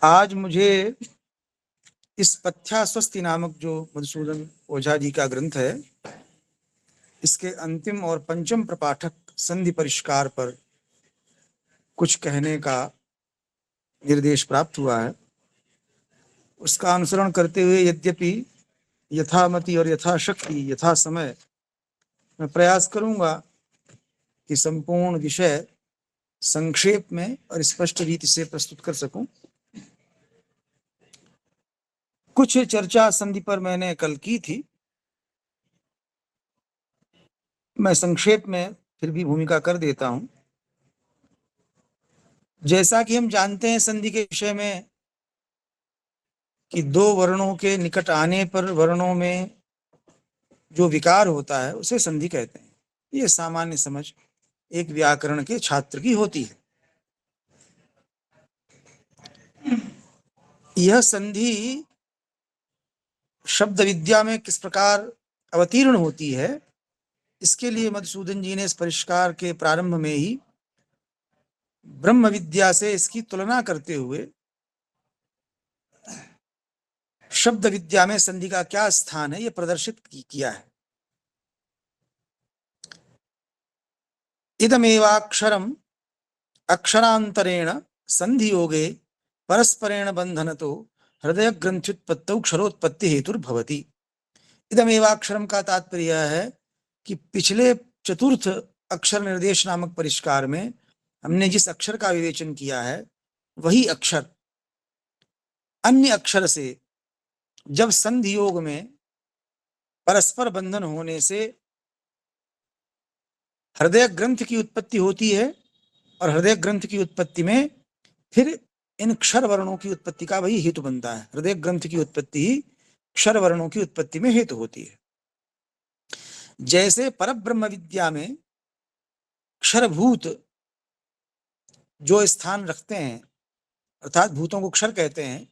आज मुझे इस पथ्या स्वस्ति नामक जो मधुसूदन ओझा जी का ग्रंथ है, इसके अंतिम और पंचम प्रपाठक संधि परिष्कार पर कुछ कहने का निर्देश प्राप्त हुआ है। उसका अनुसरण करते हुए यद्यपि यथामति और यथाशक्ति यथा समय मैं प्रयास करूंगा कि संपूर्ण विषय संक्षेप में और स्पष्ट रीति से प्रस्तुत कर सकूं। कुछ चर्चा संधि पर मैंने कल की थी, मैं संक्षेप में फिर भी भूमिका कर देता हूं। जैसा कि हम जानते हैं संधि के विषय में कि दो वर्णों के निकट आने पर वर्णों में जो विकार होता है उसे संधि कहते हैं। ये सामान्य समझ एक व्याकरण के छात्र की होती है। यह संधि शब्द विद्या में किस प्रकार अवतीर्ण होती है, इसके लिए मधुसूदन जी ने इस परिष्कार के प्रारंभ में ही ब्रह्म विद्या से इसकी तुलना करते हुए शब्द विद्या में संधि का क्या स्थान है यह प्रदर्शित किया है। इदमेवाक्षरम अक्षरांतरेण संधि योगे परस्परेण बंधनतो हृदय ग्रंथ्युत्पत्तौ क्षरोत्पत्ति हेतुर्भवति। इदमेवाक्षरम का तात्पर्य है कि पिछले चतुर्थ अक्षर निर्देश नामक परिष्कार में हमने जिस अक्षर का विवेचन किया है वही अक्षर अन्य अक्षर से जब संधि योग में परस्पर बंधन होने से हृदय ग्रंथ की उत्पत्ति होती है और हृदय ग्रंथ की उत्पत्ति में फिर इन क्षर वर्णों की उत्पत्ति का वही हेतु बनता है। हृदय ग्रंथ की उत्पत्ति ही क्षर वर्णों की उत्पत्ति में हेतु होती है। जैसे परब्रह्म विद्या में क्षरभूत जो स्थान रखते हैं अर्थात भूतों को क्षर कहते हैं,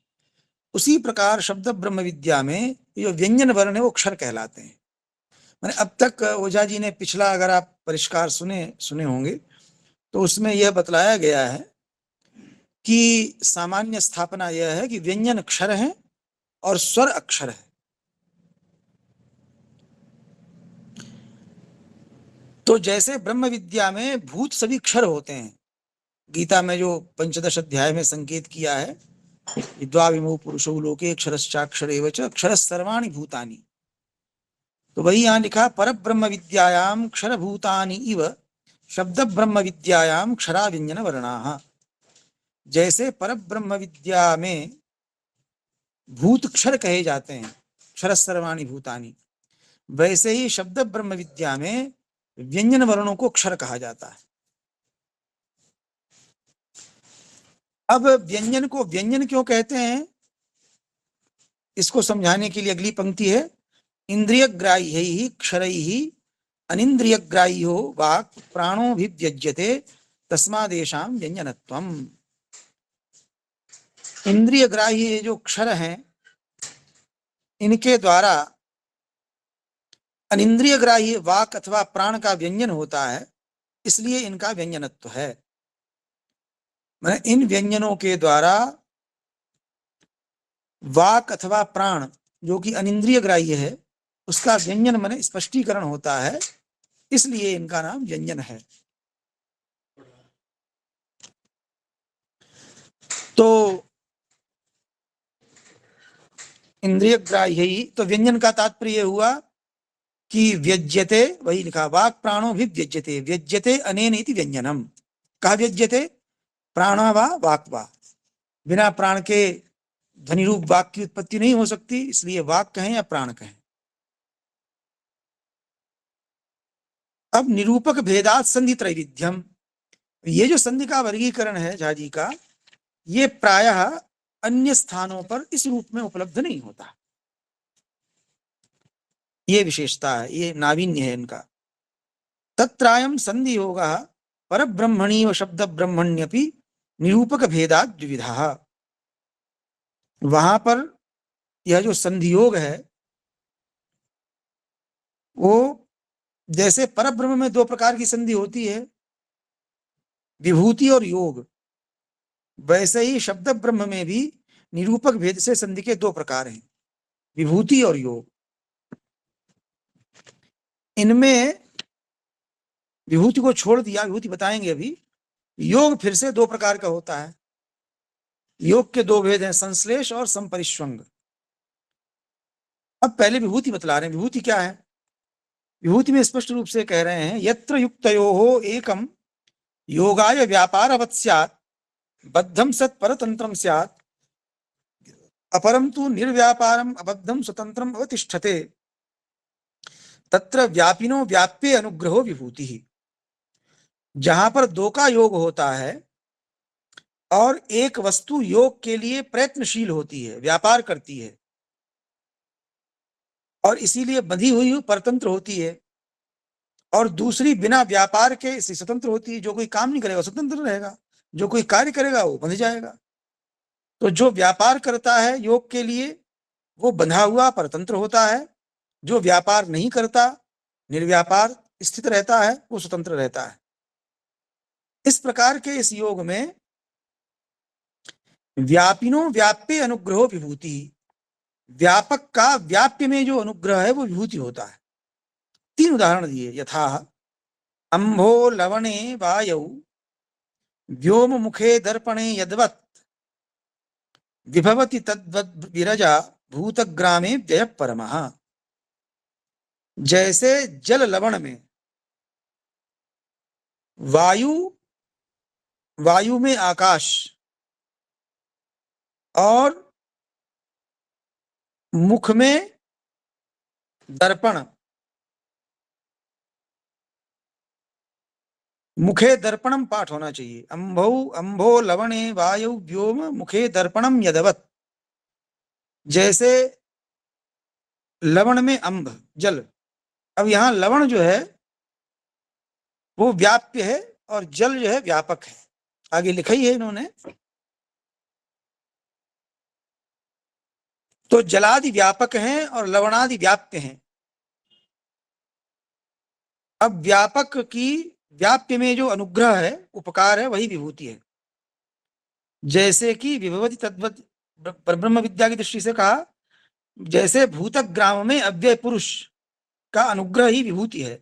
उसी प्रकार शब्द ब्रह्म विद्या में जो व्यंजन वर्ण है वो क्षर कहलाते हैं। मैंने अब तक ओझा जी ने पिछला अगर आप परिष्कार सुने होंगे तो उसमें यह बतलाया गया है कि सामान्य स्थापना यह है कि व्यंजन अक्षर है और स्वर अक्षर है। तो जैसे ब्रह्म विद्या में भूत सभी क्षर होते हैं, गीता में जो 15 अध्याय में संकेत किया है द्वाविमो पुरुषो लोके अक्षरश्चाक्षर एव च अक्षर सर्वाणि भूतानि, तो वही यहां लिखा परब्रह्म विद्यायाम क्षर भूतानि इव शब्द ब्रह्म विद्यायाम क्षरा व्यंजन वर्णाः। जैसे परब्रह्म विद्या में भूत क्षर कहे जाते हैं क्षर सर्वाणि भूतानि, वैसे ही शब्द ब्रह्म विद्या में व्यंजन वर्णों को क्षर कहा जाता है। अब व्यंजन को व्यंजन क्यों कहते हैं इसको समझाने के लिए अगली पंक्ति है इंद्रिय ग्राह्यैः क्षरैः अनिंद्रिय ग्राह्यो वाक् प्राणोऽभिव्यज्यते तस्मादेषां व्यंजनत्वम्। इंद्रिय ग्राह्य जो क्षर हैं इनके द्वारा अनिंद्रिय ग्राह्य वाक अथवा प्राण का व्यंजन होता है, इसलिए इनका व्यंजनत्व है। मैंने इन व्यंजनों के द्वारा वाक अथवा प्राण जो कि अनिंद्रिय ग्राह्य है उसका व्यंजन माने स्पष्टीकरण होता है, इसलिए इनका नाम व्यंजन है। तो इंद्रिय ग्राह्य ही तो व्यंजन का तात्पर्य हुआ कि व्यज्यते, वही लिखा वाक प्राणो भी व्यज्यते, व्यज्यते अनेन इति व्यंजनम। कहा व्यज्यते प्राण वा वाक वा, बिना प्राण के ध्वनि रूप वाक की उत्पत्ति नहीं हो सकती, इसलिए वाक कहें या प्राण कहें। अब निरूपक भेदात संधि त्रैविध्यम, ये जो संधि का वर्गीकरण है झा जी का, ये प्रायः अन्य स्थानों पर इस रूप में उपलब्ध नहीं होता। ये विशेषता है, ये नावीन्य है इनका। तत्रायं संधि योगः परब्रह्मणी व शब्द ब्रह्मण्यपि निरूपक भेदात द्विविधः। वहां पर यह जो संधि योग है वो जैसे परब्रह्म में दो प्रकार की संधि होती है, विभूति और योग, वैसे ही शब्द ब्रह्म में भी निरूपक भेद से संधि के दो प्रकार हैं, विभूति और योग। इनमें विभूति को छोड़ दिया, विभूति बताएंगे अभी। योग फिर से दो प्रकार का होता है। योग के दो भेद हैं, संश्लेष और संपरिश्वंग। अब पहले विभूति बतला रहे हैं। विभूति क्या है? विभूति में स्पष्ट रूप से कह रहे हैं, यत्र युक्तयोः एकम योगाय व्यापारवत् स्यात् बद्धं सत् परतंत्रं स्यात् अपरं तु निर्व्यापारम अबद्धं स्वतंत्रम अवतिष्ठते तत्र व्यापिनो व्याप्ये अनुग्रहो विभूति। जहां पर दो का योग होता है और एक वस्तु योग के लिए प्रयत्नशील होती है, व्यापार करती है और इसीलिए बंधी हुई परतंत्र होती है, और दूसरी बिना व्यापार के स्वतंत्र होती है। जो कोई काम नहीं करेगा स्वतंत्र रहेगा, जो कोई कार्य करेगा वो बंध जाएगा। तो जो व्यापार करता है योग के लिए वो बंधा हुआ परतंत्र होता है, जो व्यापार नहीं करता, निर्व्यापार स्थित रहता है, वो स्वतंत्र रहता है। इस प्रकार के इस योग में व्यापिनो व्याप्य अनुग्रहो विभूति, व्यापक का व्याप्य में जो अनुग्रह है वो विभूति होता है। तीन उदाहरण दिए, यथा अंभो लवणे वायौ व्योम मुखे दर्पणे यद्वत् विभवति तद्वद् विरजा भूतग्रामे व्यय परमः। जैसे जल लवण में वायु में आकाश और मुख में दर्पण, मुखे दर्पणम पाठ होना चाहिए। अंभो लवणे वायु व्योम मुखे दर्पणम यदवत्। जैसे लवण में अंभ जल, अब यहां लवण जो है वो व्याप्य है और जल जो है व्यापक है। आगे लिखा ही है इन्होंने। तो जलादि व्यापक हैं और लवणादि व्याप्य हैं। अब व्यापक की व्याप्य में जो अनुग्रह है, उपकार है, वही विभूति है। जैसे कि विभवति तद्वत् परब्रह्म विद्या की दृष्टि से कहा, जैसे भूतग्राम में अव्यय पुरुष का अनुग्रह ही विभूति है।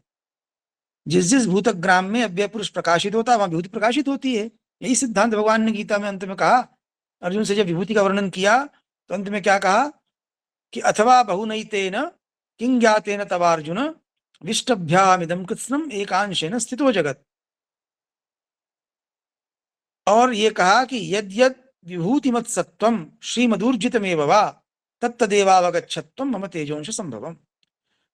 जिस जिस भूतग्राम में अव्यय पुरुष प्रकाशित होता है वहां विभूति प्रकाशित होती है। यही सिद्धांत भगवान ने गीता में अंत में कहा। अर्जुन से जब विभूति का वर्णन किया तो अंत में क्या कहा कि अथवा बहुनैतेन किं ज्ञातेन तवार्जुन विष्टभ्यामिदं कृत्स्नम् एकांशेन स्थितो जगत्। और ये कहा कि यद यद विभूतिमत् सत्वम श्रीमदूर्जितमेव वा तत्तदेवावगच्छत्वम मम तेजोंश संभवम।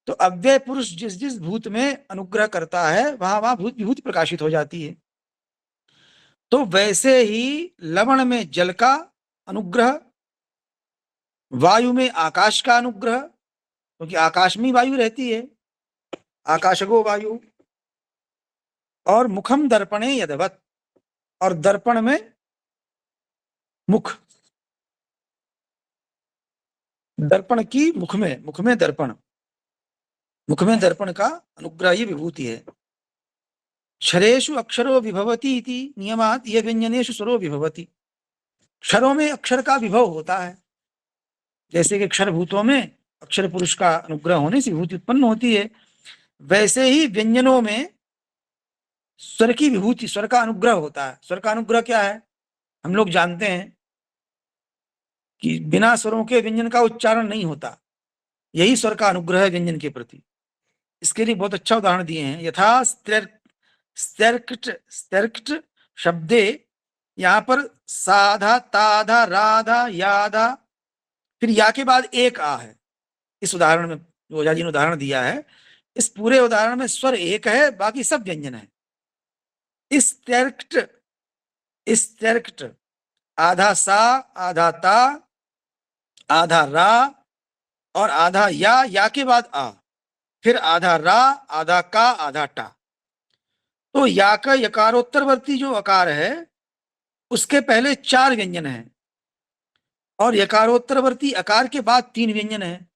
तो अव्यय पुरुष जिस जिस भूत में अनुग्रह करता है वहां वहां भूत विभूति प्रकाशित हो जाती है। तो वैसे ही लवण में जल का अनुग्रह, वायु में आकाश का अनुग्रह, क्योंकि आकाश में वायु रहती है, आकाशगो वायु, और मुखम दर्पणे यदवत्, और दर्पण में मुख, दर्पण की मुख में दर्पण, मुख में दर्पण का अनुग्रह ही विभूति है। क्षरेषु अक्षरो विभवति इति नियमात् यह व्यंजनेषु स्वरो विभवति। क्षरों में अक्षर का विभव होता है। जैसे कि अक्षर भूतों में अक्षर पुरुष का अनुग्रह होने से विभूति उत्पन्न होती है, वैसे ही व्यंजनों में स्वर की विभूति, स्वर का अनुग्रह होता है। स्वर का अनुग्रह क्या है? हम लोग जानते हैं कि बिना स्वरों के व्यंजन का उच्चारण नहीं होता। यही स्वर का अनुग्रह है व्यंजन के प्रति। इसके लिए बहुत अच्छा उदाहरण दिए हैं। यथा स्तर्क्ट शब्दे, यहां पर साधा, ताधा, राधा, याधा, फिर या के बाद एक आ है। इस उदाहरण में जो ओझा जी ने उदाहरण दिया है, इस पूरे उदाहरण में स्वर एक है, बाकी सब व्यंजन है। स्तर्क्ट आधा सा, आधा ता, आधा रा और आधा या के बाद आ, फिर आधा रा, आधा का, आधा टा। तो या का यकारोत्तरवर्ती जो आकार है उसके पहले 4 व्यंजन हैं और यकारोत्तरवर्ती आकार के बाद 3 व्यंजन हैं।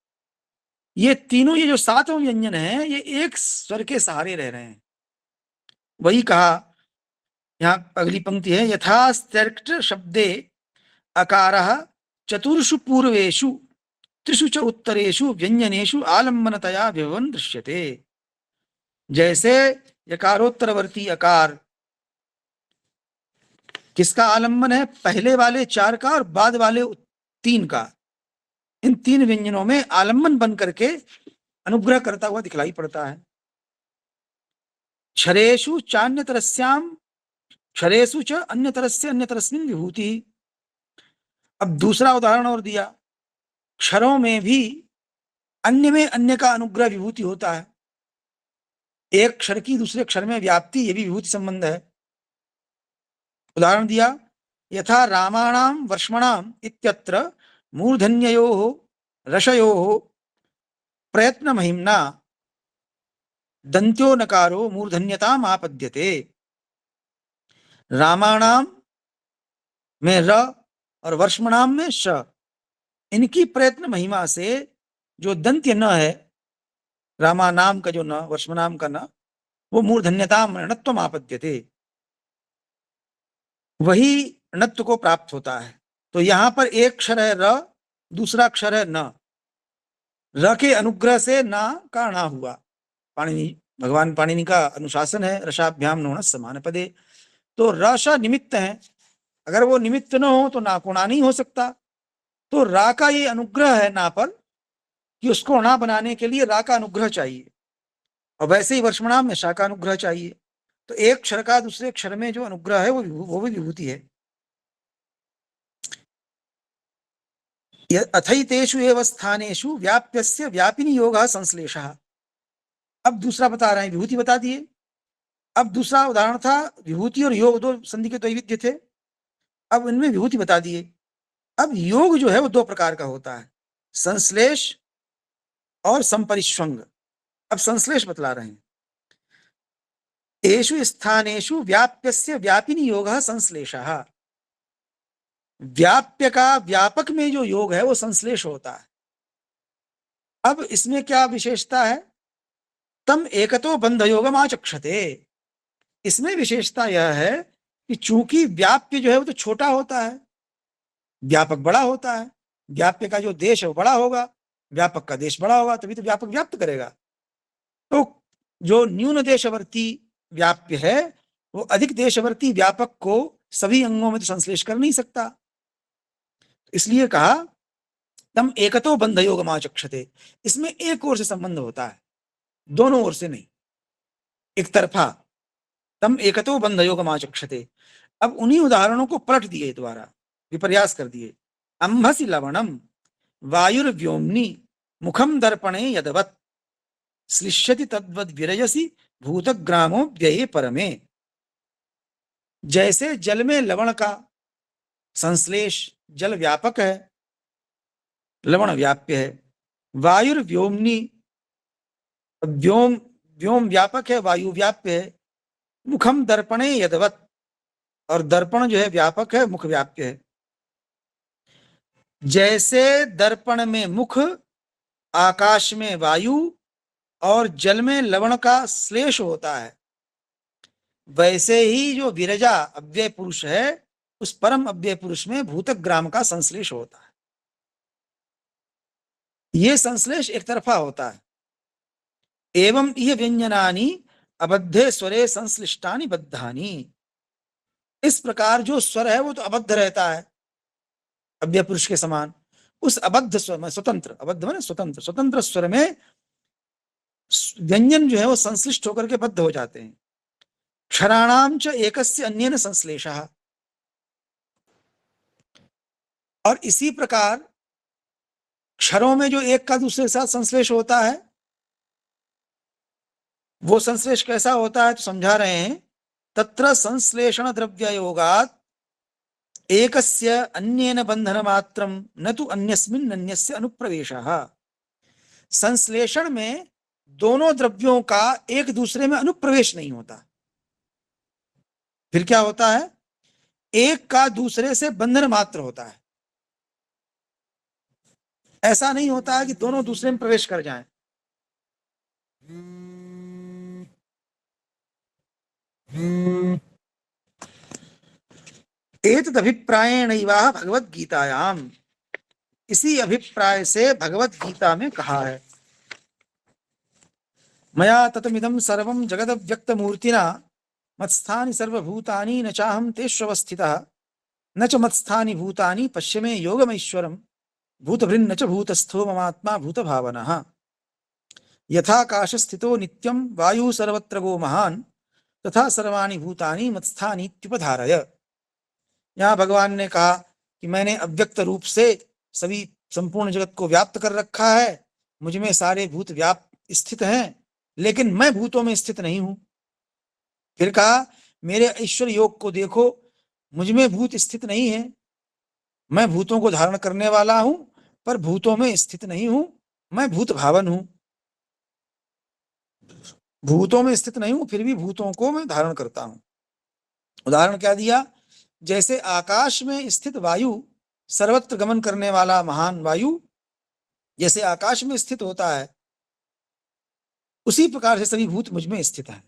ये तीनों, ये जो 7 व्यंजन हैं, ये एक स्वर के सहारे रह रहे हैं। वही कहा, यहाँ अगली पंक्ति है, यथा स्तर्क्ट शब्दे अकारः चतुर्षु पूर्वेषु त्रिषु च उत्तरेषु व्यंजनेषु आलम्बनतया विभवन् दृश्यते। जैसे यकारोत्तरवर्ती अकार किसका आलंबन है? पहले वाले 4 का और बाद वाले 3 का। इन 3 व्यंजनों में आलंबन बन करके अनुग्रह करता हुआ दिखलाई पड़ता है। क्षरेषु चान्यतरस्याम क्षरेषु च अन्यतरस्य अन्यतरस्मिन् विभूति। अब दूसरा उदाहरण और दिया, क्षरों में भी अन्य में अन्य का अनुग्रह विभूति होता है। एक क्षर की दूसरे क्षर में व्याप्ति, ये भी विभूति संबंध है। उदाहरण दिया, यथा रामाणाम वर्ष्मणाम इत्यत्र मूर्धन्ययोः रसयोः प्रयत्न महिम्ना दंत्यो नकारो मूर्धन्यताम आपद्यते। रामाणाम में र और वर्ष्मणाम में श, इनकी प्रयत्न महिमा से जो दंत्य न है, रामा नाम का जो न, वर्ष्मनाम का न, वो मूर्धन्यताम णत्वम आपद्यते, वही णत्व को प्राप्त होता है। तो यहां पर एक अक्षर है र, दूसरा अक्षर है न। र के अनुग्रह से ना का ना हुआ। पाणिनि, भगवान पाणिनि का अनुशासन है रसाभ्याम नोण समान पदे। तो रस निमित्त है, अगर वो निमित्त न हो तो ना को ना नहीं हो सकता। तो रा का ये अनुग्रह है ना पर, कि उसको ना बनाने के लिए रा का अनुग्रह चाहिए, और वैसे ही वर्ष्मणाम में शा का अनुग्रह चाहिए। तो एक अक्षर का दूसरे अक्षर में जो अनुग्रह है वो भी विभूति है। अथैतेषु एव स्थानेषु व्याप्यस्य व्यापिनी योगः संश्लेषः। अब दूसरा बता रहे हैं, विभूति बता दिए। अब दूसरा उदाहरण था विभूति और योग, दो संधि के द्वैविध्य थे। अब इनमें विभूति बता दिए। अब योग जो है वो 2 प्रकार का होता है, संश्लेष और संपरिष्वंग। अब संश्लेष बतला रहे हैं, एषु स्थानेषु व्याप्यस्य व्यापिनी योगः संश्लेषः। व्याप्य का व्यापक में जो योग है वो संश्लेष होता है। अब इसमें क्या विशेषता है? तम एकतो बंध योगम आचक्षते। इसमें विशेषता यह है कि चूंकि व्याप्य जो है वो तो छोटा होता है, व्यापक बड़ा होता है। व्याप्य का जो देश है वो बड़ा होगा, व्यापक का देश बड़ा होगा, तभी तो व्यापक व्याप्त करेगा। तो जो न्यून देशवर्ती व्याप्य है वो अधिक देशवर्ती व्यापक को सभी अंगों में तो संश्लेष कर नहीं सकता। इसलिए कहा तम एकतो बंध योगम आचक्षते। इसमें एक ओर से संबंध होता है, दोनों ओर से नहीं, एक तरफा। तम एकतो बंध योगम आचक्षते। अब उन्हीं उदाहरणों को पलट दिए, द्वारा विपर्यास कर दिए। अंभसी लवणम वायुर्व्योम्नि मुखम दर्पणे यदवत् श्लिष्यति तद्वद विरजसी भूतग्रामो व्यये परमे। जैसे जल में लवण का संश्लेष, जल व्यापक है, लवण व्याप्य है। वायुर्व्योम्नि, व्योम व्योम व्यापक है, वायु व्याप्य है। मुखम दर्पणे यदवत्, और दर्पण जो है व्यापक है, मुख व्याप्य है। जैसे दर्पण में मुख, आकाश में वायु और जल में लवण का श्लेष होता है, वैसे ही जो विरजा अव्यय पुरुष है उस परम अव्यय पुरुष में भूतग्राम का संश्लेष होता है। ये संश्लेष एक तरफा होता है। एवं यह व्यंजनानि अबद्धे स्वरे संश्लिष्टानि बद्धानि। इस प्रकार जो स्वर है वो तो अबद्ध रहता है अव्यय पुरुष के समान। उस अबद्ध स्वर में स्वतंत्र, अबद्ध माने स्वतंत्र, स्वतंत्र स्वर में व्यंजन जो है वो संश्लिष्ट होकर के बद्ध हो जाते हैं। क्षराणाम च एकस्य अन्येन संश्लेषः। और इसी प्रकार क्षरों में जो एक का दूसरे के साथ संश्लेष होता है, वो संश्लेष कैसा होता है तो समझा रहे हैं। तत्र संश्लेषण द्रव्य योगात् एकस्य अन्येन बंधन मात्रम न तु अन्यस्मिन् अन्यस्य अनुप्रवेशः। संश्लेषण में दोनों द्रव्यों का एक दूसरे में अनुप्रवेश नहीं होता। फिर क्या होता है? एक का दूसरे से बंधन मात्र होता है। ऐसा नहीं होता है कि दोनों दूसरे में प्रवेश कर जाएं। एतदभिप्रायेणैव भगवद्गीतायाम। इसी अभिप्राय से भगवत गीता में कहा है, मया ततमिदं सर्वं जगदव्यक्तमूर्तिना मत्स्थानि सर्वभूतानि न चाहं तेष्वस्थितः न च मत्स्थानि भूतानि पश्य मे योगमैश्वरम् भूतभृन्न च भूतस्थो ममात्मा भूतभावनः यथाकाशस्थितो नित्यं वायुः सर्वत्र गो महान् तथा सर्वाणि भूतानि मत्स्थानीत्युपधारय। यहाँ भगवान ने कहा कि मैंने अव्यक्त रूप से सभी संपूर्ण जगत को व्याप्त कर रखा है, मुझ में सारे भूत व्याप्त स्थित हैं, लेकिन मैं भूतों में स्थित नहीं हूं। फिर कहा मेरे ऐश्वर्य योग को देखो, मुझ में भूत स्थित नहीं है, मैं भूतों को धारण करने वाला हूं पर भूतों में स्थित नहीं हूं, मैं भूत भावन हूं। भूतों में स्थित नहीं हूं फिर भी भूतों को मैं धारण करता हूं। उदाहरण क्या दिया, जैसे आकाश में स्थित वायु सर्वत्र गमन करने वाला महान वायु जैसे आकाश में स्थित होता है, उसी प्रकार से सभी भूत मुझ में स्थित है।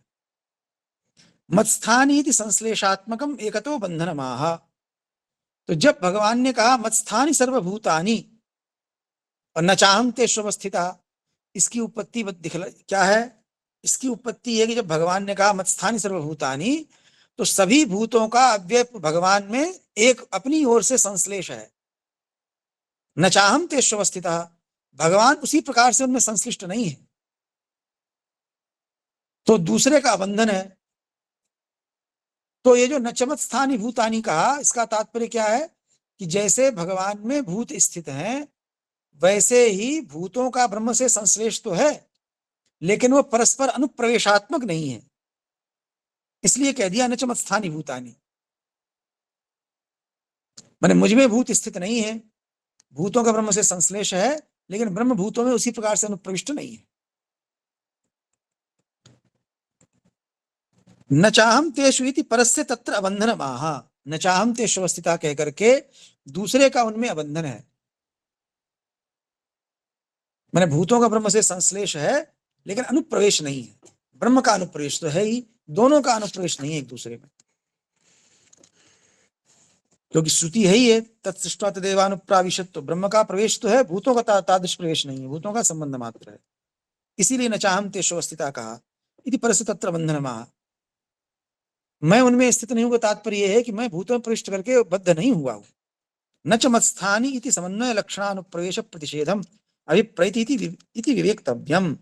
मत्स्थानीति संश्लेषात्मकम एकतो बंधनमाह। तो जब भगवान ने कहा मत्स्थानि सर्वभूतानि और न चाहं तेष्वस्थिता, इसकी उत्पत्ति क्या है? इसकी उत्पत्ति है कि जब भगवान ने कहा मत्स्थानि सर्वभूतानि, तो सभी भूतों का अव्यय भगवान में एक अपनी ओर से संश्लेष है। न चाहं तेष्वस्थिता, भगवान उसी प्रकार से उनमें संश्लिष्ट नहीं है, तो दूसरे का बंधन है। तो ये जो न च मत्स्थानि भूतानि कहा, इसका तात्पर्य क्या है कि जैसे भगवान में भूत स्थित हैं, वैसे ही भूतों का ब्रह्म से संश्लेष तो है, लेकिन वो परस्पर अनुप्रवेशात्मक नहीं है, इसलिए कह दिया न च मत्स्थानि भूतानि। माने मुझ में भूत स्थित नहीं है, भूतों का ब्रह्म से संश्लेष है, लेकिन ब्रह्म भूतों में उसी प्रकार से अनुप्रविष्ट नहीं है। न चाहम तेषु इति परस्य तत्र अबंधनमाह, न चाहम तेषु अवस्थिता कह करके दूसरे का उनमें अबंधन है। माने भूतों का ब्रह्म से संश्लेष है लेकिन अनुप्रवेश नहीं है, ब्रह्म का अनुप्रवेश तो है ही, दोनों का अनुप्रवेश नहीं है एक दूसरे में, क्योंकि श्रुति है ही है तत्सृष्ट्वा तदेवानुप्राविशत्, तो ब्रह्म का प्रवेश तो है, भूतों का तादृश प्रवेश नहीं है, भूतों का संबंध मात्र है। इसीलिए न चाहम तेषु अवस्थिता कहा इति परस्य तत्र बंधनमाह। मैं उनमें स्थित नहीं हूं, तात्पर्य है कि मैं भूतों में प्रविष्ट करके बद्ध नहीं हुआ हूं। न च मत्स्थानि इति समन्वय लक्षणानुप्रवेश प्रतिषेधम अभिप्रैति इति विवेक्तव्यम।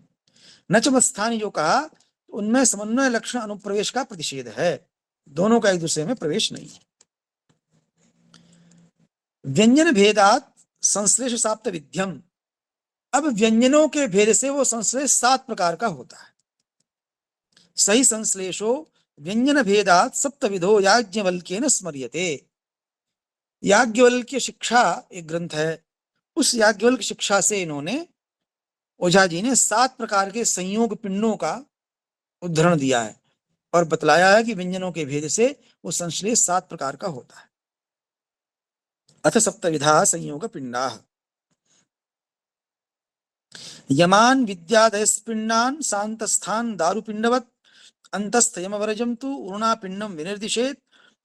न च मत्स्थानि जो कहा, उनमें समन्वय लक्षण अनुप्रवेश का प्रतिषेध है, दोनों का एक दूसरे में प्रवेश नहीं है। व्यंजन भेदात संश्लेष साप्त विध्यम। अब व्यंजनों के भेद से वो संश्लेष 7 प्रकार का होता है। सही संश्लेषो व्यंजन भेदात सप्तविधो याज्ञवल्क्येन स्मर्यते। याज्ञवल्क्य शिक्षा एक ग्रंथ है, उस याज्ञवल्क्य शिक्षा से इन्होंने, ओझा जी ने 7 प्रकार के संयोग पिंडों का उदाहरण दिया है और बतलाया है कि व्यंजनों के भेद से वो संश्लेष 7 प्रकार का होता है। अथ सप्तविधा संयोग पिंडा। यमान विद्यादयस्पिंडान शांतस्थान दारुपिंडवत अंतस्थयम वरजम तु ऊर्णापिंडम विनिर्दिशेत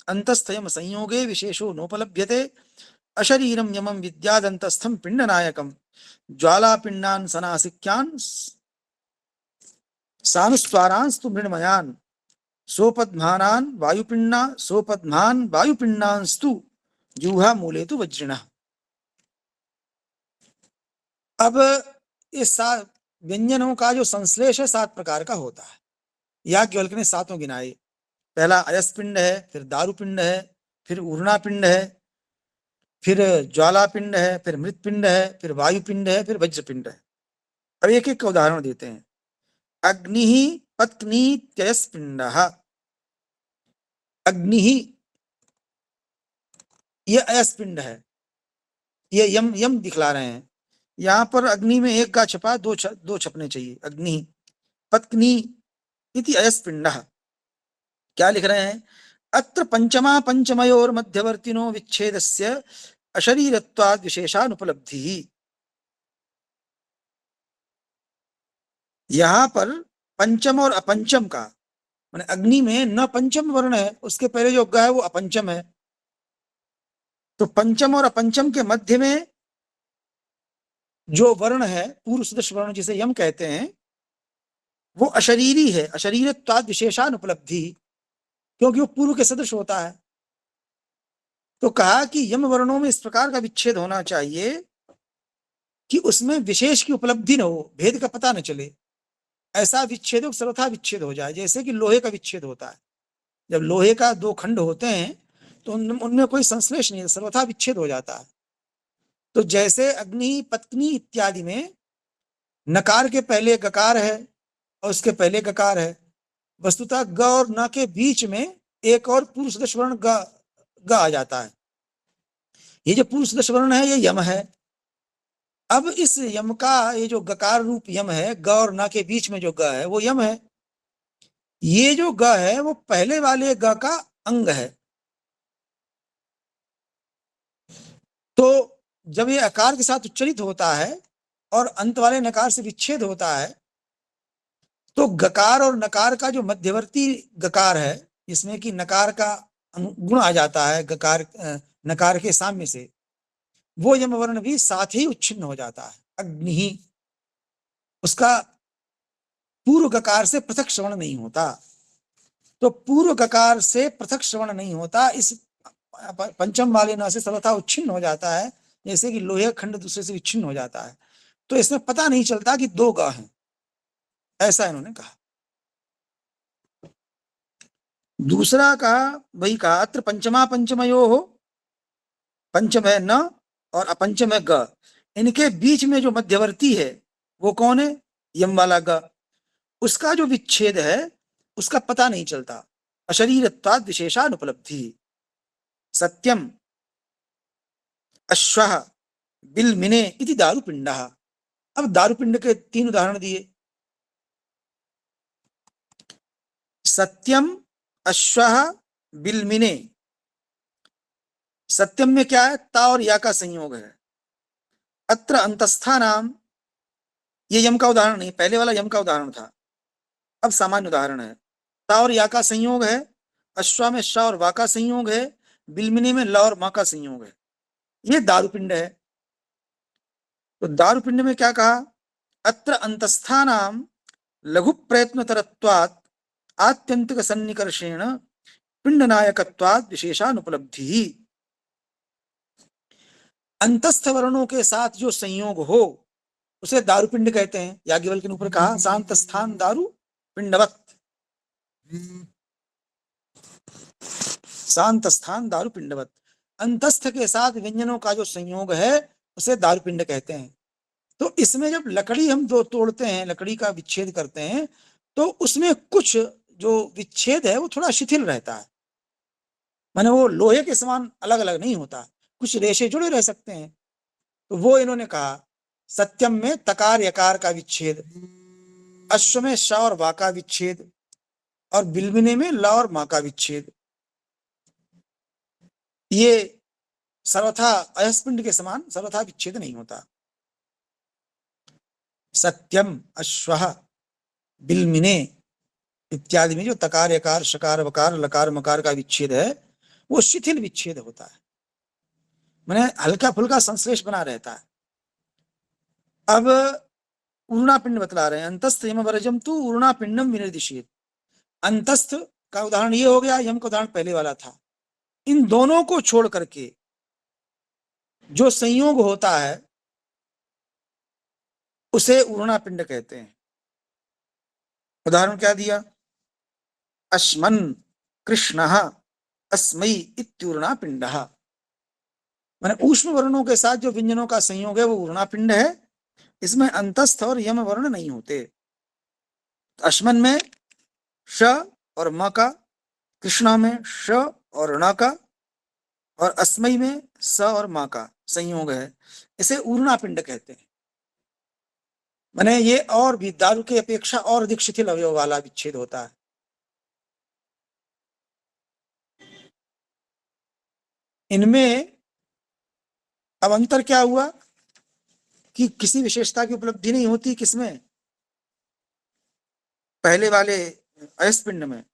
अंतस्थयम संयोगे विशेषो नोपलभ्यते अशरीरम यमम विद्यादंतस्थम पिंडनायकम ज्वालापिंडान सनासिक्यान सानुस्वारांस्तु मृण्मयान सोपद्मान वायुपिंडांस्तु जूहा मूले तु वज्रिणः। अब इस 7 व्यंजनों का जो संश्लेष है 7 प्रकार का होता है। याज्ञवल्क्य ने 7 गिनाए। पहला अयस्पिंड है, फिर दारुपिंड है, फिर ऊर्णापिंड है, फिर ज्वालापिंड है, फिर मृतपिंड है, फिर वायुपिंड है, फिर वज्रपिंड है। अब एक एक का उदाहरण देते हैं। अग्नि पत्नीत्ययस्पिंडः। अग्नि ये अयस्पिंड है, ये यम दिखला रहे हैं, यहां पर अग्नि में एक का छपा, दो छपने चाहिए। अग्नि पत्नी इति अयस्पिंडः। क्या लिख रहे हैं? अत्र पंचमा पंचमयोर मध्यवर्तिनो विच्छेदस्य अशरीरत्वाद विशेषानुपलब्धि। यहां पर पंचम और अपंचम का, माने अग्नि में न पंचम वर्ण है, उसके पहले जो उगा है वो अपंचम है, तो पंचम और अपंचम के मध्य में जो वर्ण है पूर्व सदृश वर्ण जिसे यम कहते हैं, वो अशरीरी है, अशरीरत्वाद विशेषानुपलब्धि, क्योंकि वो पूर्व के सदृश होता है। तो कहा कि यम वर्णों में इस प्रकार का विच्छेद होना चाहिए कि उसमें विशेष की उपलब्धि न हो, भेद का पता न चले। ऐसा विच्छेद सर्वथा विच्छेद हो जाए, जैसे कि लोहे का विच्छेद होता है। जब लोहे का दो खंड होते हैं तो उनमें कोई संश्लेष नहीं है, सर्वथा विच्छेद हो जाता है। तो जैसे अग्नि, पत्नी इत्यादि में नकार के पहले गकार है और उसके पहले गकार है, वस्तुतः ग और न के बीच में एक और पूर्व सदस्य वर्ण ग आ जाता है। ये जो पूर्व सदस्य वर्ण है ये यम है। अब इस यम का ये जो गकार रूप यम है, ग और न के बीच में जो ग है वो यम है। ये जो ग है वो पहले वाले ग का अंग है। तो जब ये अकार के साथ उच्चरित होता है और अंत वाले नकार से विच्छेद होता है, तो गकार और नकार का जो मध्यवर्ती गकार है, जिसमें कि नकार का गुण आ जाता है गकार नकार के साम्य से, वो यम वर्ण भी साथ ही उच्छिन्न हो जाता है। अग्नि, उसका पूर्व गकार से पृथक श्रवण नहीं होता। तो पूर्व गकार से पृथक श्रवण नहीं होता, इस पंचम वाले न से सर्वथा उच्छिन्न हो जाता है, जैसे कि लोहे खंड दूसरे से विच्छिन्न हो जाता है। तो इसमें पता नहीं चलता कि दो ग हैं, ऐसा इन्होंने कहा। दूसरा कहा, वही कहा, अत्र पंचमा पंचमयो हो, पंचम है न और अपंचम है ग, इनके बीच में जो मध्यवर्ती है वो कौन है? यम वाला ग। उसका जो विच्छेद है उसका पता नहीं चलता। अशरीरत्वाद विशेषानुपलब्धि। सत्यम अश्वः बिलमिने इति दारुपिंडः। अब दारुपिंड के 3 उदाहरण दिए। सत्यम, अश्वः, बिलमिने। सत्यम में क्या है? ता और या का संयोग है। अत्र अंतस्था नाम, ये यम का उदाहरण नहीं, पहले वाला यम का उदाहरण था, अब सामान्य उदाहरण है। ता और या का संयोग है, अश्वा में श और वा का संयोग है, बिलमिने में ल और मा का संयोग है। ये दारुपिंड है। तो दारुपिंड में क्या कहा? अत्र अंतस्था नाम लघु प्रयत्न तरत्वात् आत्यंतिक सन्निकर्षेण पिंड नायकत्वात् विशेषानुपलब्धि। अंतस्थ वर्णों के साथ जो संयोग हो उसे दारुपिंड कहते हैं। याज्ञवल्क्य ने ऊपर कहा शांत स्थान दारु पिंडवत, शांत स्थान दारु पिंडवत। अंतस्थ के साथ व्यंजनों का जो संयोग है उसे दारुपिंड कहते हैं। तो इसमें जब लकड़ी हम दो तोड़ते हैं, लकड़ी का विच्छेद करते हैं, तो उसमें कुछ जो विच्छेद है वो थोड़ा शिथिल रहता है, माने वो लोहे के समान अलग अलग नहीं होता, कुछ रेशे जुड़े रह सकते हैं। तो वो इन्होंने कहा सत्यम में तकार यकार का विच्छेद, अश्व में श और वा का विच्छेद, और बिलबिने में ल और मा का विच्छेद। ये सर्वथा अयस्पिंड के समान सर्वथा विच्छेद नहीं होता। सत्यम, अश्वः, बिलमिने इत्यादि में जो तकार यकार शकार वकार लकार मकार का विच्छेद है वो शिथिल विच्छेद होता है, माने हल्का फुल्का संश्लेष बना रहता है। अब ऊर्णापिंड बतला रहे हैं। अंतस्थ यम वरजम तु ऊर्णापिंडम विनिर्दिशेत। अंतस्थ का उदाहरण ये हो गया, यम का उदाहरण पहले वाला था। इन दोनों को छोड़ करके जो संयोग होता है उसे ऊर्णापिंड कहते हैं। उदाहरण क्या दिया? अश्मन कृष्णः अस्मै इत्यूर्णापिंडः। माने ऊष्म वर्णों के साथ जो व्यंजनों का संयोग है वो ऊर्णापिंड है। इसमें अंतस्थ और यम वर्ण नहीं होते। अश्मन में श और म का, कृष्णा में श और ण का, और अस्मई में स और मा का संयोग है, इसे ऊर्णापिंड कहते हैं। माने ये और भी दारु की अपेक्षा और अधिक शिथिल अवयव वाला विच्छेद होता है। इनमें अब अंतर क्या हुआ कि किसी विशेषता की उपलब्धि नहीं होती, किसमें? पहले वाले अयस्पिंड में,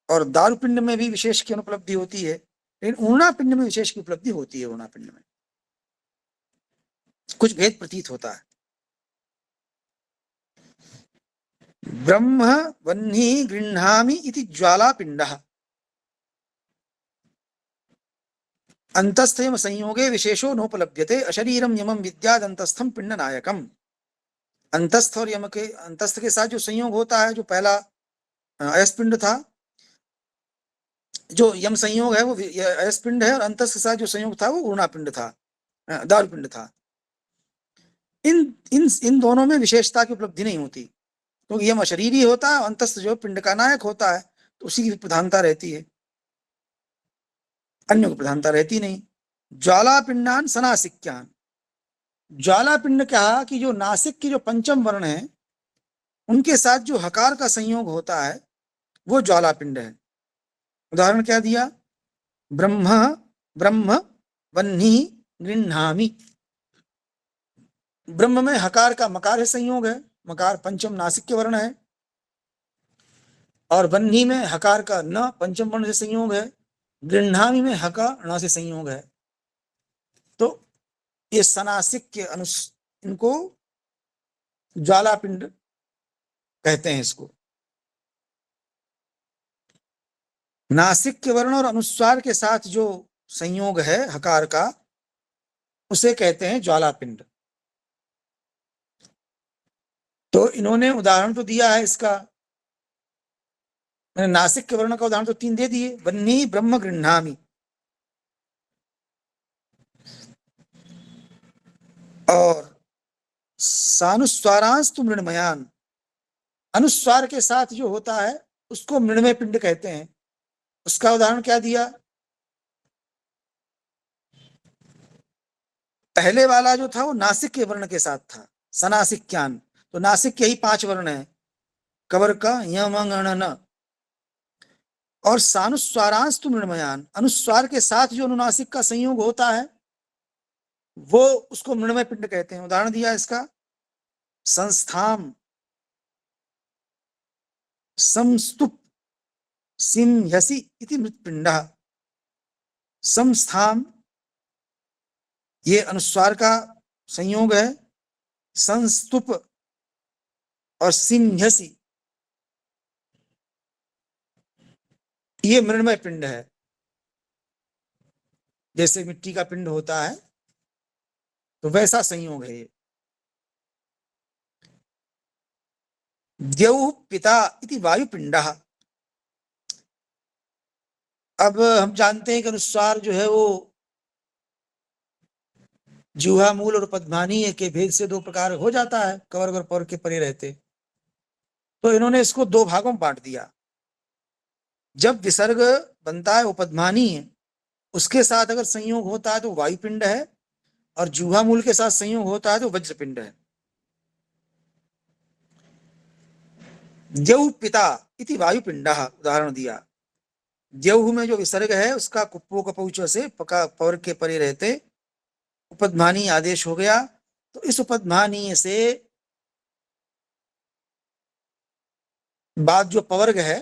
और दारुपिंड में भी विशेष की अनुपलब्धि होती है, लेकिन ऊर्णापिंड में विशेष की उपलब्धि होती है। ऊर्णापिंड में कुछ भेद प्रतीत होता है। ब्रह्म वह्नि गृह्णामि इति ज्वालापिंडः अंतस्थयम संयोगे विशेषो नोपलभ्यते अशरीरम यमम विद्याद अंतस्थम पिंड नायकम। अंतस्थ और यम के अंतस्थ के साथ जो संयोग होता है, जो पहला अयस्पिंड था, जो यम संयोग है वो अयस्पिंड है, और अंतस्थ के साथ जो संयोग था वो ऊर्णापिंड था, दारुपिंड था। इन इन इन दोनों में विशेषता की उपलब्धि नहीं होती, क्योंकि यम अशरीरी होता है, अंतस्थ जो पिंड का नायक होता है, तो उसी की प्रधानता रहती है, अन्य की प्रधानता रहती नहीं। ज्वालापिंडान सनासिक्यान, ज्वालापिंड कहा कि जो नासिक की जो पंचम वर्ण है उनके साथ जो हकार का संयोग होता है वो ज्वालापिंड है। उदाहरण क्या दिया? ब्रह्म ब्रह्म वह्नि गृह्णामि। ब्रह्म में हकार का मकार है संयोग है, मकार पंचम नासिक के वर्ण है, और वह्नि में हकार का न पंचम वर्ण से संयोग है, गृह्णामि में हका ण से संयोग है। तो ये सनासिक के इनको ज्वालापिंड कहते हैं। इसको नासिक के वर्ण और अनुस्वार के साथ जो संयोग है हकार का, उसे कहते हैं ज्वालापिंड। तो इन्होंने उदाहरण तो दिया है इसका, मैंने नासिक के वर्ण का उदाहरण तो 3 दे दिए, वह्नि ब्रह्म गृह्णामि, और सानुस्वारांस्तु मृण्मयान, अनुस्वार के साथ जो होता है उसको मृण्मय पिंड कहते हैं। उसका उदाहरण क्या दिया? पहले वाला जो था वो नासिक के वर्ण के साथ था, सनासिक्यान। तो नासिक के ही 5 वर्ण है, कवर का यम गण न, और सानुस्वारांस्तु मृण्मयान, अनुस्वार के साथ जो अनुनासिक का संयोग होता है वो उसको मृण्मय पिंड कहते हैं। उदाहरण दिया इसका, संस्थाम संस्तुप सिंहसि इति मृत्पिंडः। संस्थाम ये अनुस्वार का संयोग है, संस्तुप और सिंहसि ये मृण्मय पिंड है। जैसे मिट्टी का पिंड होता है तो वैसा संयोग है ये। द्यौः पिता इति वायुपिंडः। अब हम जानते हैं कि अनुस्वार जो है वो जिह्वा मूल और पद्मानी के भेद से 2 प्रकार हो जाता है, कवर्ग और पवर के परे रहते। तो इन्होंने इसको 2 भागों में बांट दिया। जब विसर्ग बनता है वो पद्मानी है, उसके साथ अगर संयोग होता है तो वायुपिंड है, और जिह्वा मूल के साथ संयोग होता है तो वज्रपिंड है। द्यौः पिता इति वायुपिंडः उदाहरण दिया। द्यौः में जो विसर्ग है उसका कुप्पो कपौच से पवर के परे रहते उपध्मानी आदेश हो गया, तो इस उपध्मानी से बाद जो पवर्ग है,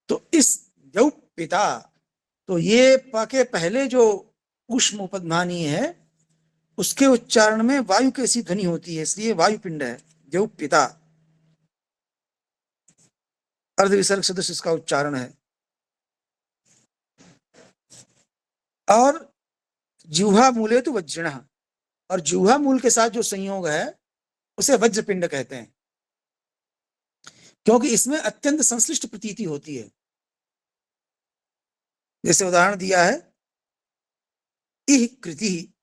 तो इस द्यौः पिता, तो ये प के पहले जो उष्म उपध्मानी है उसके उच्चारण में वायु की सी ध्वनि होती है, इसलिए वायुपिंड है द्यौः पिता। अर्ध विसर्ग सदृश इसका उच्चारण है। और जिह्वा मूले तो वज्रिणः, और जिह्वा मूल के साथ जो संयोग है उसे वज्रपिंड कहते हैं, क्योंकि इसमें अत्यंत संश्लिष्ट प्रतीति होती है। जैसे उदाहरण दिया है, इह कृति,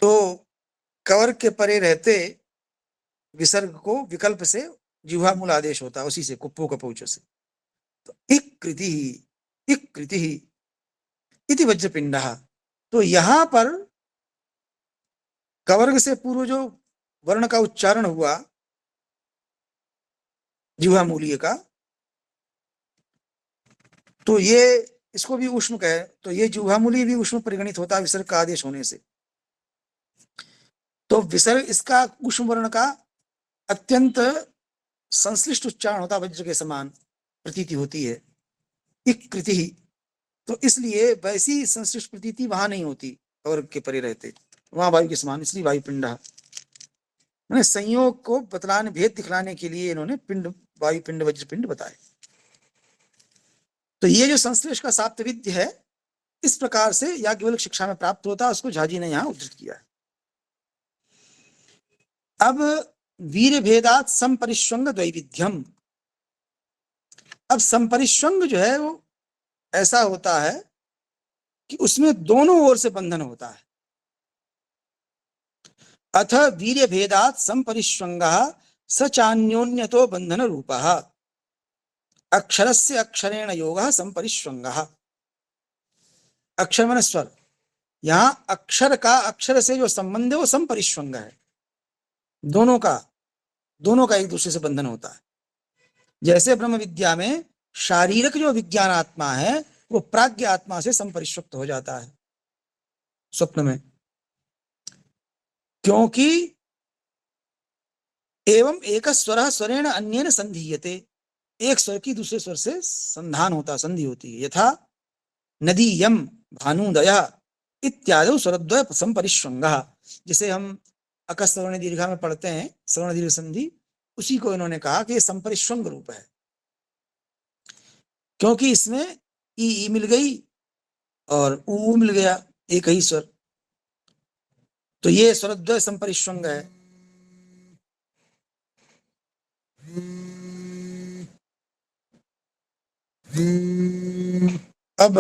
तो कवर के परे रहते विसर्ग को विकल्प से जिह्वा मूल आदेश होता है, उसी से कुप्पो कपौच से। तो इक कृति इति वज्रपिंडः। तो यहां पर कवर्ग से पूर्व जो वर्ण का उच्चारण हुआ जिह्वा मूलीय का, तो ये इसको भी उष्म कहे, तो ये जिह्वा मूलीय भी उष्म परिगणित होता है विसर्ग का आदेश होने से। तो विसर्ग इसका उष्म वर्ण का अत्यंत संश्लिष्ट उच्चारण होता, वज्र के समान प्रतीति होती है। इक कृति तो इसलिए वैसी संश्लिष्ट प्रतीति वहां नहीं होती और के परे रहते, वहां वायु के समान, इसलिए वायु पिंड है। संयोग को बतलाने, भेद दिखलाने के लिए इन्होंने पिंड, वायु पिंड वज्र पिंड बताए। तो ये जो संश्लेष का साप्तविद्य है, इस प्रकार से याज्ञवल्क्य शिक्षा में प्राप्त होता है, उसको झाजी ने यहां उद्धृत किया है। अब वीर भेदात संपरिश्वंग द्वैविध्यम। अब संपरिश्वंग जो है वो ऐसा होता है कि उसमें दोनों ओर से बंधन होता है। अथ वीर्य भेदात संपरिश्वंगः सचान्योन्यतो बंधन रूपः अक्षरस्य अक्षरेण योगः संपरिश्वंगः। अक्षर माने स्वर, यहां अक्षर का अक्षर से जो संबंध है वो संपरिश्वंग है, दोनों का एक दूसरे से बंधन होता है। जैसे ब्रह्म विद्या में शारीरिक जो विज्ञान आत्मा है वो प्राज्ञ आत्मा से संपरिश्वक्त हो जाता है स्वप्न में, क्योंकि एवं एक स्वर स्वरेण अन्येन संधीयते, एक स्वर की दूसरे स्वर से संधान होता, संधि होती है। यथा नदी यम भानुदय इत्यादि स्वरद्वय संपरिश्वंगः, जिसे हम अकस्वर्ण दीर्घा में पढ़ते हैं श्रवण दीर्घ संधि, उसी को इन्होंने कहा कि संपरिश्वंग रूप है, क्योंकि इसमें ई मिल गई और ऊ मिल गया, एक ही स्वर, तो ये स्वरद्वय संपरिश्वंग है। अब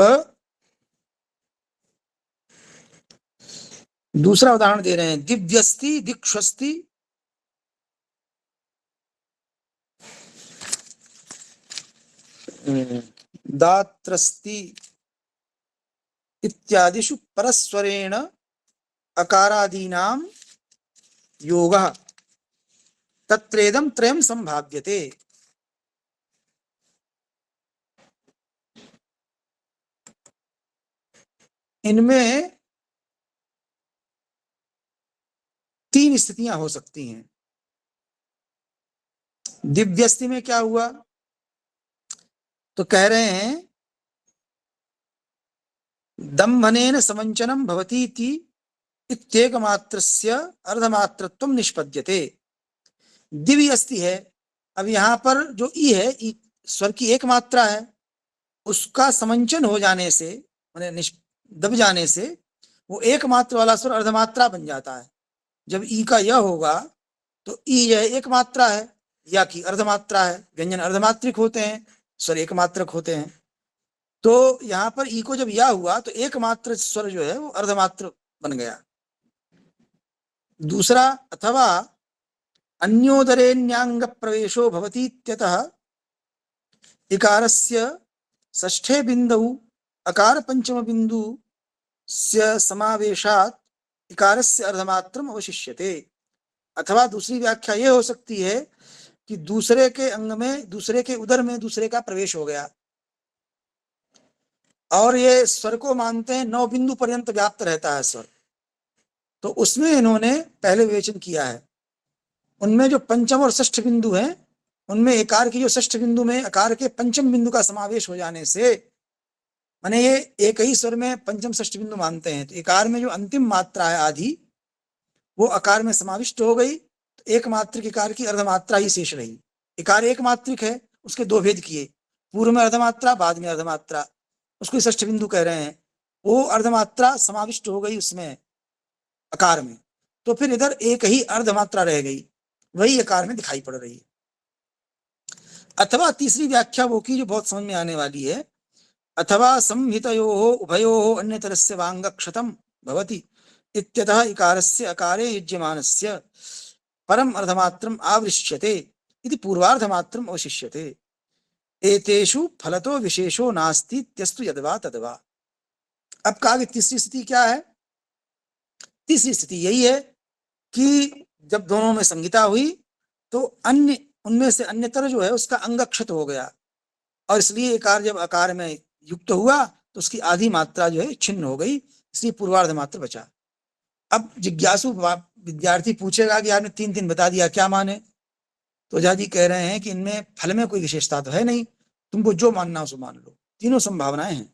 दूसरा उदाहरण दे रहे हैं, दिव्यस्ति दिक्षस्ति दात्रस्ति इत्यादिषु परस्वरेण अकारादीनां योगः तत्रेदं त्रयं संभाव्यते। इनमें तीन स्थितियां हो सकती हैं। दिव्यस्ति में क्या हुआ, तो कह रहे हैं दम्भनेन समंचनम भवतीति इत्येकमात्रस्य अर्धमात्रत्वं निष्पद्यते। दिव्य अस्ति है, अब यहाँ पर जो ई है, ई स्वर की एक मात्रा है, उसका समंचन हो जाने से, माने दब जाने से वो एक मात्रा वाला स्वर अर्धमात्रा बन जाता है। जब ई का यह होगा तो ई यह एक मात्रा है, या की अर्धमात्रा है, व्यंजन अर्धमात्रिक होते हैं, स्वर एक मात्रक होते हैं। तो यहाँ पर ई को जब या हुआ तो एक मात्र स्वर जो है वो अर्धमात्र बन गया। दूसरा, अथवा अन्योदरेण्यांग प्रवेशो भवतीत्यतः इकारस्य षष्ठे बिंदु अकार पंचम बिंदु से समावेशात् इकारस्य अर्धमात्रम अवशिष्यते। अथवा दूसरी व्याख्या ये हो सकती है कि दूसरे के अंग में, दूसरे के उदर में दूसरे का प्रवेश हो गया, और ये स्वर को मानते हैं 9 बिंदु पर्यंत व्याप्त रहता है स्वर, तो उसमें इन्होंने पहले विवेचन किया है। उनमें जो पंचम और षष्ठ बिंदु हैं, उनमें एकार की जो षष्ठ बिंदु में अकार के पंचम बिंदु का समावेश हो जाने से, माने ये एक ही स्वर में पंचम षष्ठ बिंदु मानते हैं, तो एकार में जो अंतिम मात्रा है आधी, वो अकार में समाविष्ट हो गई, तो एक मात्रिक एकार की अर्धमात्रा ही शेष रही। एकार एक मात्रिक है, उसके दो भेद किए, पूर्व में अर्धमात्रा, बाद में अर्धमात्रा, उसको षष्ठ बिंदु कह रहे हैं। वो अर्धमात्रा समाविष्ट हो गई उसमें अकार में, तो फिर इधर एक ही अर्धमात्रा रह गई, वही अकार में दिखाई पड़ रही है। अथवा तीसरी व्याख्या वो की जो बहुत समझ में आने वाली है, अथवा संहितयोः उभयोः अन्यतरस्य वांगक्षतं भवति इत्यतः इकारस्य अकारे युज्यमानस्य परम अर्धमात्रम आवृष्यते इति पूर्वार्धमात्रम अवशिष्यते। एतेषु फलतो विशेषो नास्ति इत्यस्तु यद्वा तद्वा। अब कहा कि तीसरी स्थिति क्या है? तीसरी स्थिति यही है कि जब दोनों में संहिता हुई तो अन्य, उनमें से अन्यतर जो है उसका अंग क्षत हो गया, और इसलिए एकार जब आकार में युक्त हुआ तो उसकी आधी मात्रा जो है छिन्न हो गई, इसलिए पूर्वार्ध मात्र बचा। अब जिज्ञासु विद्यार्थी पूछेगा कि आपने 3 बता दिया, क्या माने? तो ओझा जी कह रहे हैं कि इनमें फल में कोई विशेषता तो है नहीं, तुमको जो मानना हो सो मान लो, तीनों संभावनाएं हैं।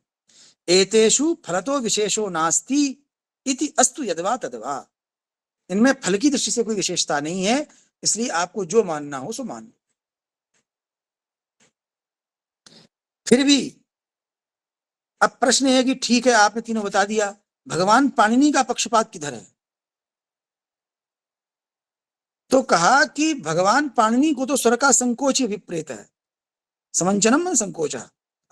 एतेषु फलतो विशेषो नास्ति इति अस्तु यद्वा तद्वा। इनमें फल की दृष्टि से कोई विशेषता नहीं है, इसलिए आपको जो मानना हो सो मान। फिर भी अब प्रश्न है कि ठीक है, आपने तीनों बता दिया, भगवान पाणिनि का पक्षपात किधर है? तो कहा कि भगवान पाणिनि को तो स्वर का संकोच ही अभिप्रेत है। समंचनम में संकोच।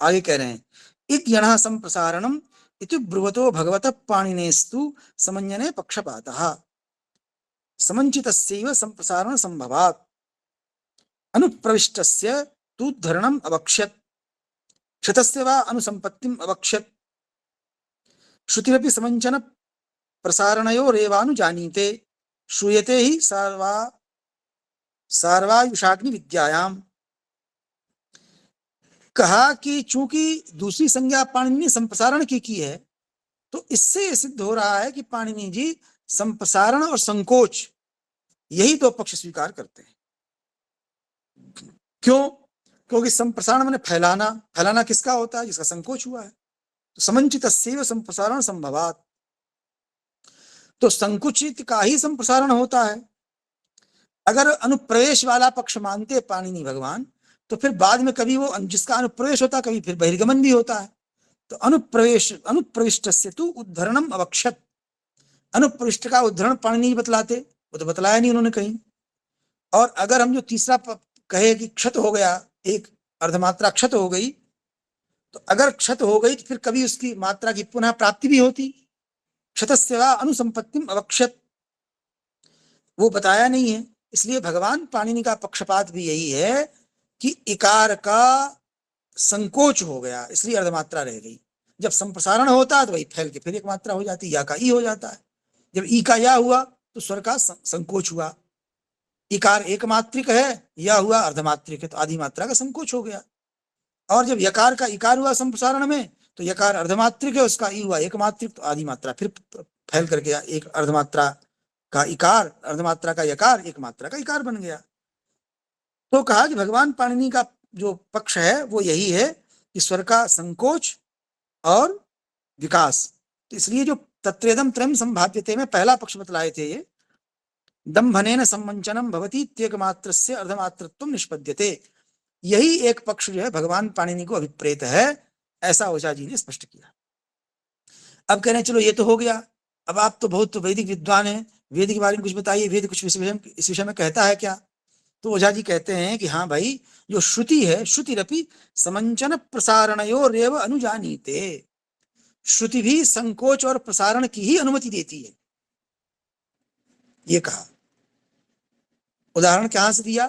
आगे कह रहे हैं इत यणः संप्रसारणम इति ब्रुवतो भगवतः पाणिनेस्तु समंजने पक्षपातः समंचितस्यैव संप्रसारण संभवात् अनुप्रविष्टस्य तु धरणम अवक्ष्यत् क्षतस्य वा अनुसंपत्तिम अवक्ष्यत् श्रुतिरपि समंचन प्रसारणयोरेवानुजानीते श्रूयते हि सार्वायुषाग्नि विद्यायाम। कहा कि चूंकि दूसरी संज्ञा पाणिनि ने संप्रसारण की है, तो इससे सिद्ध हो रहा है कि पाणिनि जी संप्रसारण और संकोच यही दो पक्ष स्वीकार करते हैं। क्यों? क्योंकि संप्रसारण माने फैलाना, फैलाना किसका होता है? जिसका संकोच हुआ है। तो समंचितस्यैव संप्रसारण संभवात्, तो संकुचित का ही संप्रसारण होता है। अगर अनुप्रवेश वाला पक्ष मानते पाणिनि भगवान, तो फिर बाद में कभी वो जिसका अनुप्रवेश होता, कभी फिर बहिर्गमन भी होता है। तो अनुप्रविष्टस्य तु उद्धरणम अवक्षत, अनुप्रविष्ट का उद्धरण पाणिनि बतलाते, वो तो बतलाया नहीं उन्होंने कहीं। और अगर हम जो तीसरा कहे कि क्षत हो गया, एक अर्धमात्रा क्षत हो गई, तो अगर क्षत हो गई तो फिर कभी उसकी मात्रा की पुनः प्राप्ति भी होती। क्षतस्य वा अनुसंपत्तिम अवक्षत, वो बताया नहीं है। इसलिए भगवान पाणिनि का पक्षपात भी यही है कि इकार का संकोच हो गया, इसलिए अर्धमात्रा रह गई। जब संप्रसारण होता है तो वही फैल के फिर एक मात्रा हो जाती, या का ई हो जाता है। जब ई का या हुआ तो स्वर का संकोच हुआ। इकार एक मात्रिक है, या हुआ अर्धमात्रिक है, तो आधी मात्रा का संकोच हो गया। और जब यकार का इकार हुआ संप्रसारण में, तो यकार अर्धमात्रिक है, उसका ई हुआ एक मात्रिक, तो आधी मात्रा फिर फैल करके एक अर्धमात्रा का इकार, अर्धमात्रा का यकार, एक मात्रा का इकार बन गया। तो कहा कि भगवान पाणिनि का जो पक्ष है वो यही है कि स्वर का संकोच और विकास। तो इसलिए जो तत्रेदम त्रयम संभाव्यते में पहला पक्ष बतलाए थे, ये दंभनेन सम्मंचनम भवति इत्येकमात्रस्य अर्धमात्रत्वं निष्पद्यते, यही एक पक्ष जो है भगवान पाणिनि को अभिप्रेत है, ऐसा ओझा जी ने स्पष्ट किया। अब कह रहे हैं चलो ये तो हो गया, अब आप तो बहुत वैदिक विद्वान हैं, वेद के बारे में कुछ बताइए, वेद कुछ इस विषय में कहता है क्या? तो ओझा जी कहते हैं कि हाँ भाई, जो श्रुति है, श्रुतिरपि समंचन प्रसारणयोरेव अनुजानीते, श्रुति भी संकोच और प्रसारण की ही अनुमति देती है, ये कहा। उदाहरण कहां से दिया?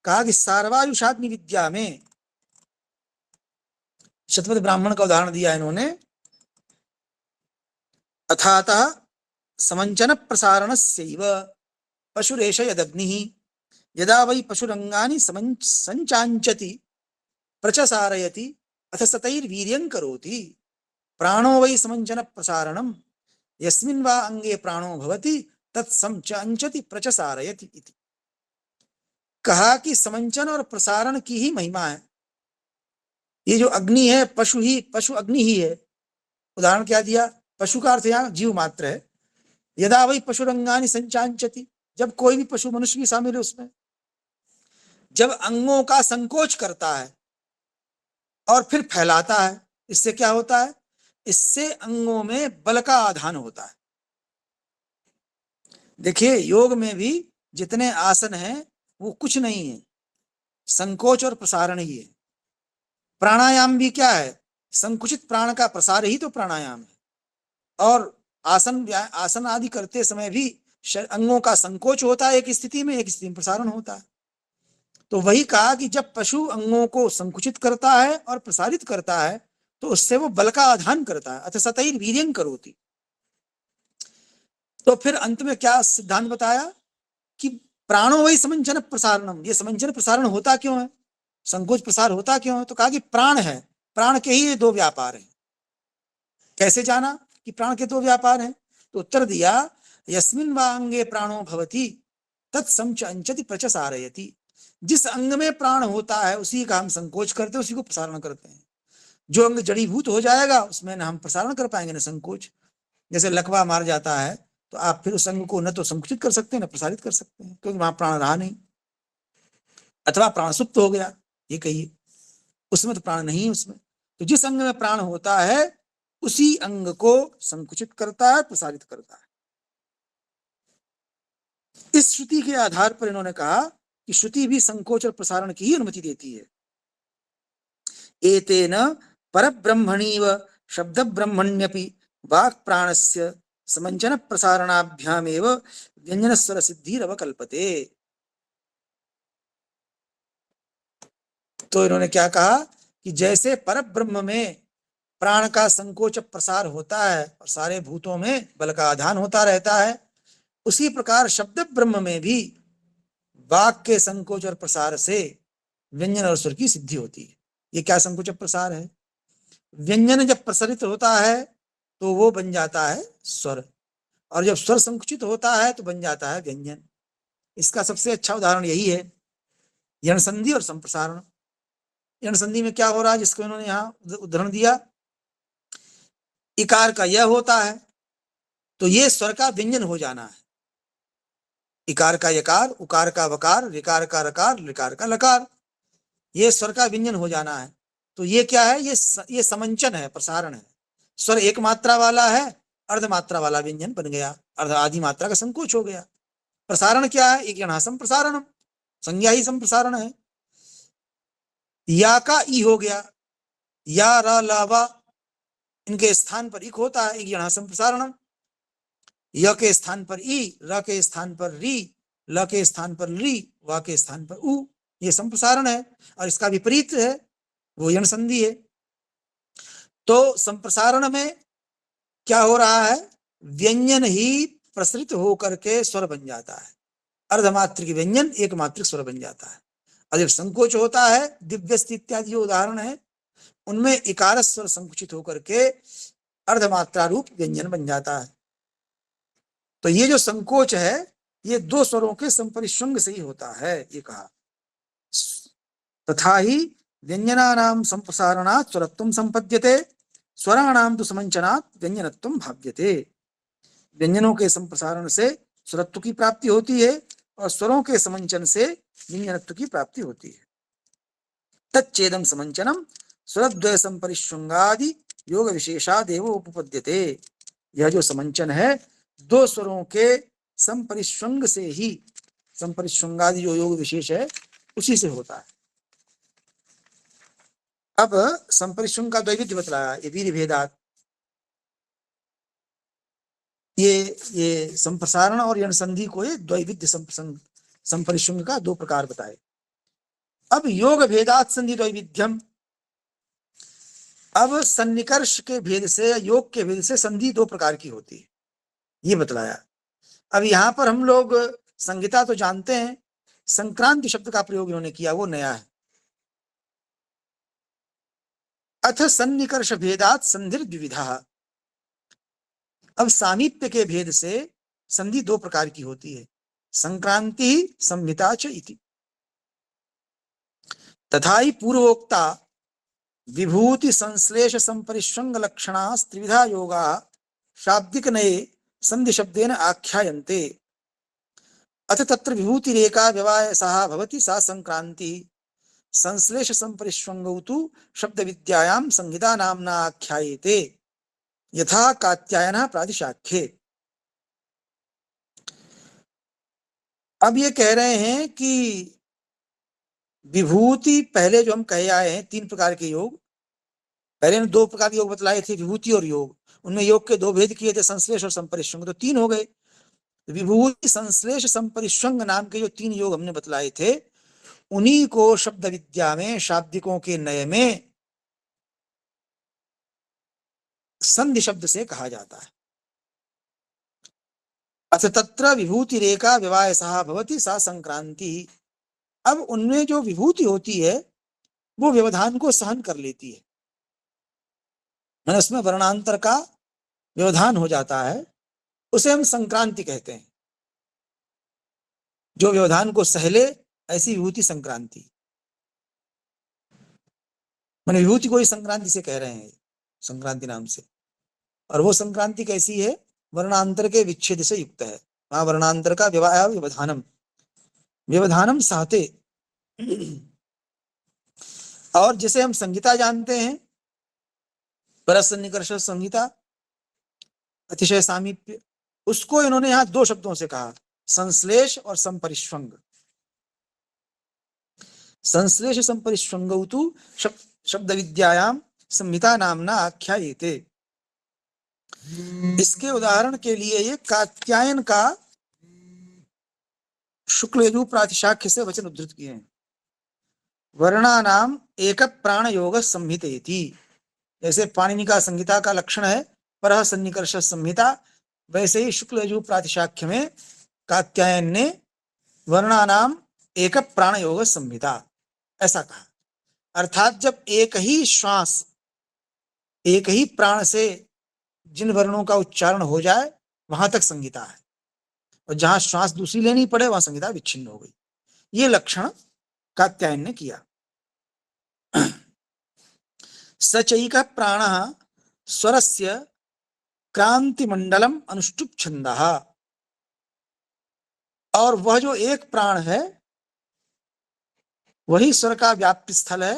कहा कि सार्वायुषाग्नि विद्या में, शतपथ ब्राह्मण का उदाहरण दिया इन्होंने। अथातः समंचन प्रसारणस्यैव पशुरेष यदग्निः यदा वै पशुरंगानि संचांचति प्रचसारयति अथ सतैर्वीर्यं करोति प्राणो वै समंचन प्रसारणं यस्मिन् वा अंगे प्राणो भवति तत्संचांचति प्रचसारयति इति। कहा कि समंचन और प्रसारण की ही महिमा है। ये जो अग्नि है, पशु अग्नि ही है। उदाहरण क्या दिया? पशु का अर्थ यहाँ जीव मात्र है। यदा वही पशुरंगानि संचांचति, जब कोई भी पशु, मनुष्य भी शामिल है उसमें, जब अंगों का संकोच करता है और फिर फैलाता है, इससे क्या होता है? इससे अंगों में बल का आधान होता है। देखिए, योग में भी जितने आसन हैं वो कुछ नहीं है, संकोच और प्रसारण ही है। प्राणायाम भी क्या है? संकुचित प्राण का प्रसार ही तो प्राणायाम है। और आसन आदि करते समय भी अंगों का संकोच होता है, एक स्थिति में, एक स्थिति में प्रसारण होता है। तो वही कहा कि जब पशु अंगों को संकुचित करता है और प्रसारित करता है, तो उससे वो बल का आधान करता है। अतः सतैर वीर्यं करोति। तो फिर अंत में क्या सिद्धांत बताया कि प्राणो वही समंचन प्रसारणम। ये समंचन प्रसारण होता क्यों है, संकोच प्रसार होता क्यों है? तो कहा कि प्राण है, प्राण के ही दो व्यापार हैं। कैसे जाना कि प्राण के दो व्यापार हैं? तो उत्तर दिया, यस्मिन् वा अंगे प्राणो भवति तत्संचंचति प्रचसारयति। जिस अंग में प्राण होता है उसी का हम संकोच करते हैं, उसी को प्रसारण करते हैं। जो अंग जड़ीभूत हो जाएगा उसमें न हम प्रसारण कर पाएंगे न संकोच। जैसे लकवा मार जाता है तो आप फिर उस अंग को न तो संकुचित कर सकते हैं न प्रसारित कर सकते हैं, क्योंकि वहां प्राण रहा नहीं, अथवा प्राण सुप्त हो गया, ये कहिए, उसमें तो प्राण नहीं है उसमें। तो जिस अंग में प्राण होता है उसी अंग को संकुचित करता है, प्रसारित करता है। इस श्रुति के आधार पर इन्होंने कहा कि श्रुति भी संकोच और प्रसारण की ही अनुमति देती है। एतेन परब्रह्मणीव शब्द ब्रह्मण्यपि वाक् प्राणस्य समंजन प्रसारणाभ्यामेव व्यंजन स्वर सिद्धिरवकल्पते। तो इन्होंने क्या कहा कि जैसे परब्रह्म में प्राण का संकोच प्रसार होता है और सारे भूतों में बल का आधान होता रहता है, उसी प्रकार शब्द ब्रह्म में भी वाक के संकोच और प्रसार से व्यंजन और स्वर की सिद्धि होती है। ये क्या संकोच प्रसार है? व्यंजन जब प्रसारित होता है तो वो बन जाता है स्वर, और जब स्वर संकुचित होता है तो बन जाता है व्यंजन। इसका सबसे अच्छा उदाहरण यही है यण संधि और संप्रसारण। यण संधि में क्या हो रहा है, जिसको इन्होंने यहाँ उदाहरण दिया, इकार का यह होता है तो ये स्वर का व्यंजन हो जाना है। इकार का यकार, उकार का वकार, रिकार का रकार, लिकार का लकार, ये स्वर का व्यंजन हो जाना है। तो ये क्या है? ये समंचन है, प्रसारण है। स्वर एक मात्रा वाला है, अर्ध मात्रा वाला व्यंजन बन गया, अर्ध आदि मात्रा का संकोच हो गया। प्रसारण क्या है? एक यणासम प्रसारणम, संज्ञा ही संप्रसारण है। या का ई हो गया, या रा ला वा, इनके स्थान पर इक होता है, एक यणासम प्रसारणम। य के स्थान पर ई, र के स्थान पर री, ल के स्थान पर ली, वा के स्थान पर उ, ये संप्रसारण है। और इसका विपरीत है वो यण संधि है। तो संप्रसारण में क्या हो रहा है? व्यंजन ही प्रसरित होकर के स्वर बन जाता है, अर्धमात्रिक व्यंजन एक मात्रिक स्वर बन जाता है। और जब संकोच होता है, दिव्यस्ति इत्यादि जो उदाहरण है उनमें इकार स्वर संकुचित होकर के अर्धमात्रा रूप व्यंजन बन जाता है। तो ये जो संकोच है ये दो स्वरों के संपरिश्वंग से ही होता है, ये कहा। तथा ही व्यंजनानां संप्रसारणात् स्वरत्वं संपद्यते, स्वराणां तु समंचनात् व्यंजनत्वं भाव्यते। व्यंजनों के संप्रसारण से स्वरत्व की प्राप्ति होती है और स्वरों के समंचन से व्यंजनत्व की प्राप्ति होती है। तच्चेदं समंचनम स्वरद्वय संपरिश्वंगादि योग विशेषादेव उपपद्यते। यह जो समंचन है दो स्वरों के संपरिश्वंग से ही, संपरिश्वंगादि जो योग विशेष है उसी से होता है। अब संपरिश्वंग का द्वैविध्य बतलाया, ये वीर भेदात, ये संप्रसारण और यण संधि को ये द्वैविध्य संपरिश्वंग का दो प्रकार बताए। अब योग भेदात संधि द्वैविध्यम, अब सन्निकर्ष के भेद से, योग के भेद से संधि दो प्रकार की होती है, ये बतलाया। अब यहां पर हम लोग संहिता तो जानते हैं, संक्रांति शब्द का प्रयोग इन्होंने किया, वो नया है। अथ सन्निकर्ष भेदात संधिर द्विविधा। अब सामीप्य के भेद से संधि दो प्रकार की होती है, संक्रांति संहिता च इति। तथा ही पूर्वोक्ता विभूति संश्लेष संपरिश्वंग लक्षणा त्रिविधा योगा शाब्दिक नये संधि शब्देन आख्यायन्ते। अथ तत्र विभूति रेखा व्यवायसः भवति सा संक्रांति, संश्लेष संपरिश्वंगौ तु शब्द विद्यायां संहिता नाम्ना आख्यायेते यथा कात्यायनः प्रातिशाख्ये। अब ये कह रहे हैं कि विभूति, पहले जो हम कहे आए हैं तीन प्रकार के योग, पहले ने दो प्रकार के योग बतलाए थे, विभूति और योग, उनमें योग के दो भेद किए थे, संश्लेष और संपरिश्वंग, तो तीन हो गए। विभूति संश्लेष संपरिश्वंग नाम के जो तीन योग हमने बतलाए थे, उन्हीं को शब्द विद्या में, शाब्दिकों के नय में संधि शब्द से कहा जाता है। अथ तत्र विभूति रेखा व्यवायसः भवति सा संक्रांति। अब उनमें जो विभूति होती है वो व्यवधान को सहन कर लेती है, मैंने उसमें वर्णांतर का व्यवधान हो जाता है, उसे हम संक्रांति कहते हैं। जो व्यवधान को सहले ऐसी विभूति संक्रांति। मैंने विभूति को ही संक्रांति से कह रहे हैं, संक्रांति नाम से। और वो संक्रांति कैसी है? वर्णांतर के विच्छेद से युक्त है। वहां वर्णांतर का व्यवधानम व्यवधानम सहते। और जिसे हम संहिता जानते हैं, परसन्निकर्ष संहिता, अतिशय सामीप्य, उसको इन्होंने यहां दो शब्दों से कहा, संश्लेष और संपरिष्वंग। संश्लेष संपरिष्वंगौ तु शब्द विद्यायाम संहिता नामना आख्यायेते। इसके उदाहरण के लिए ये कात्यायन का शुक्ल यजु प्रातिशाख्य से वचन उद्धृत किए हैं। वर्णानाम एक प्राण योग संहितेति। जैसे पाणिनि का संहिता का लक्षण है परः सन्निकर्ष संहिता, वैसे ही शुक्ल यजु प्रातिशाख्य में कात्यायन ने वर्णानाम एक प्राण योग संहिता ऐसा कहा। अर्थात जब एक ही श्वास, एक ही प्राण से जिन वर्णों का उच्चारण हो जाए वहां तक संहिता है, और जहां श्वास दूसरी लेनी पड़े वहां संहिता विच्छिन्न हो गई। ये लक्षण कात्यायन ने किया। सचैक प्राण स्वरस्य क्रांति मंडलम अनुष्टुप छंदः। और वह जो एक प्राण है वही स्वर का व्याप्ति स्थल है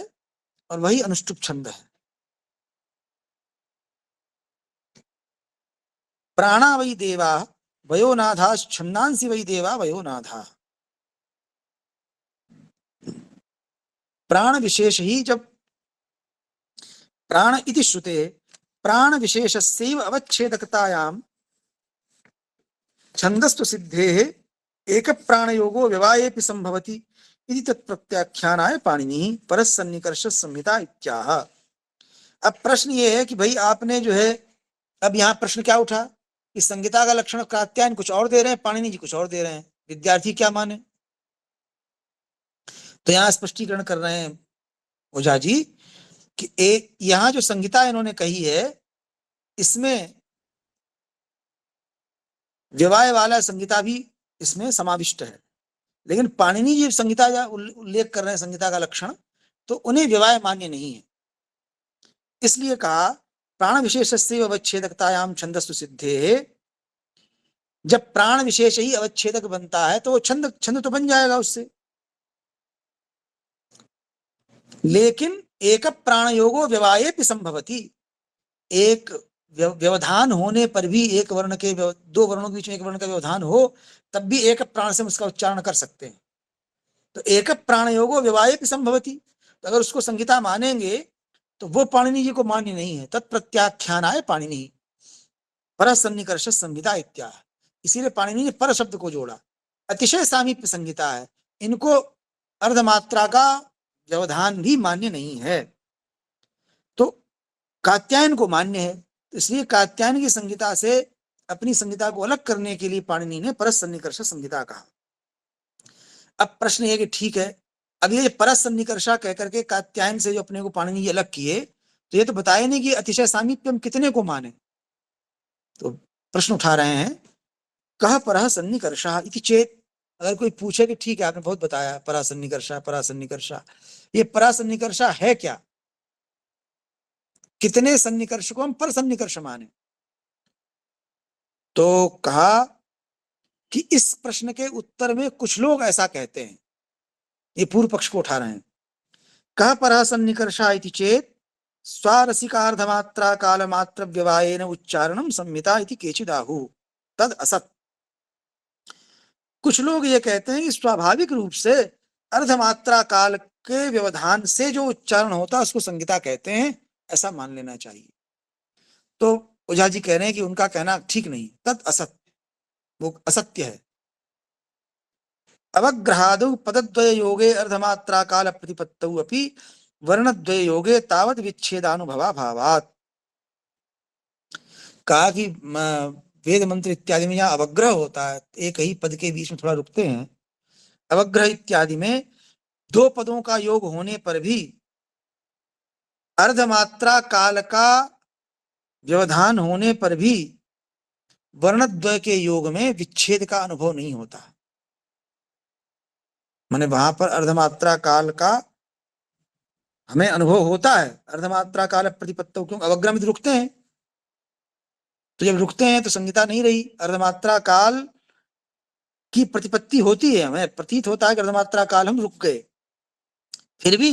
और वही अनुष्टुप छंद है। प्राणा वै देवा वयोनाथा छन्दांसि वै देवा वयोनाथा। प्राण विशेष ही जब प्राण इति श्रुते प्राण विशेषस्यैव अवच्छेदकतायां छंदस्तु सिद्धेः एक प्राण योगो व्यवायेपि संभवति इति तत्प्रत्याख्यानाय पाणिनि परसन्निकर्ष संहिता इत्याह। अब प्रश्न ये है कि भाई आपने जो है, अब यहाँ प्रश्न क्या उठा कि संहिता का लक्षण कात्यायन कुछ और दे रहे हैं, पाणिनि जी कुछ और दे रहे हैं, विद्यार्थी क्या माने? तो यहाँ स्पष्टीकरण कर रहे हैं ओझा जी कि एक यहाँ जो संहिता इन्होंने कही है इसमें व्यवाय वाला संहिता भी इसमें समाविष्ट है, लेकिन पाणिनि जी संहिता उल्लेख कर रहे हैं संहिता का लक्षण, तो उन्हें व्यवाय मान्य नहीं है। इसलिए कहा प्राण विशेषस्य अवच्छेदकतायाम छंदस्तु सिद्धेः। जब प्राण विशेष ही अवच्छेदक बनता है तो छंद छंद तो बन जाएगा उससे, लेकिन एक प्राण योगो व्यवायेपि संभवति। एक व्यवधान होने पर भी, एक वर्ण के दो वर्णों के बीच में एक वर्ण का व्यवधान हो तब भी एक प्राण से उसका उच्चारण कर सकते हैं। तो एक प्राण योगो व्यवायेपि संभवति, तो अगर उसको संहिता मानेंगे तो वो पाणिनि जी को मान्य नहीं है। तत्प्रत्याख्यानाय पाणिनि परसन्निकर्ष संहिता इत्याह। इसीलिए पाणिनि ने पर शब्द को जोड़ा। अतिशय सामीप्य संहिता है, इनको अर्धमात्रा का व्यवधान भी मान्य नहीं है, तो कात्यायन को मान्य है। तो इसलिए कात्यायन की संहिता से अपनी संहिता को अलग करने के लिए पाणिनि ने परसन्निकर्ष संहिता कहा। अब प्रश्न ये कि ठीक है, अब ये परसन्निकर्षा कह करके कात्यायन से जो अपने को पाणिनि अलग किए, तो ये तो बताए नहीं कि अतिशय सामीप्य हम कितने को माने। तो प्रश्न उठा रहे हैं कह परः सन्निकर्षः इति चेत। अगर कोई पूछे कि ठीक है आपने बहुत बताया परासन्निकर्षा परासन्निकर्षा, ये परासन्निकर्षा है क्या? कितने सन्निकर्ष को हम परसन्निकर्ष माने? तो कहा कि इस प्रश्न के उत्तर में कुछ लोग ऐसा कहते हैं, ये पूर्व पक्ष को उठा रहे हैं। कह परासन्निकर्षा इति चेत स्वारसिकार्धमात्रा कालमात्र व्यवायेन उच्चारणम संहिता इति केचिदाहु तद असत्। कुछ लोग ये कहते हैं कि स्वाभाविक रूप से अर्धमात्रा काल के व्यवधान से जो उच्चारण होता है उसको संहिता कहते हैं, ऐसा मान लेना चाहिए। तो ओझा जी कह रहे हैं कि उनका कहना ठीक नहीं, तद असत, वो असत्य है। अवग्रहादौ पदद्वय योगे अर्धमात्रा काल प्रतिपत्तौ अपि वर्णद्वय योगे तावत विच्छेदानुभवा भावात्। कहा कि वेद मंत्र इत्यादि में यहाँ अवग्रह होता है, एक ही पद के बीच में थोड़ा रुकते हैं। अवग्रह इत्यादि में दो पदों का योग होने पर भी अर्धमात्रा काल का व्यवधान होने पर भी वर्णद्वय के योग में विच्छेद का अनुभव नहीं होता। माने वहां पर अर्धमात्रा काल का हमें अनुभव होता है अर्धमात्रा काल प्रतिपत्तों, क्यों अवग्रमित रुकते हैं, तो जब रुकते हैं तो संहिता नहीं रही। अर्धमात्रा काल की प्रतिपत्ति होती है, हमें प्रतीत होता है कि अर्धमात्रा काल हम रुक गए, फिर भी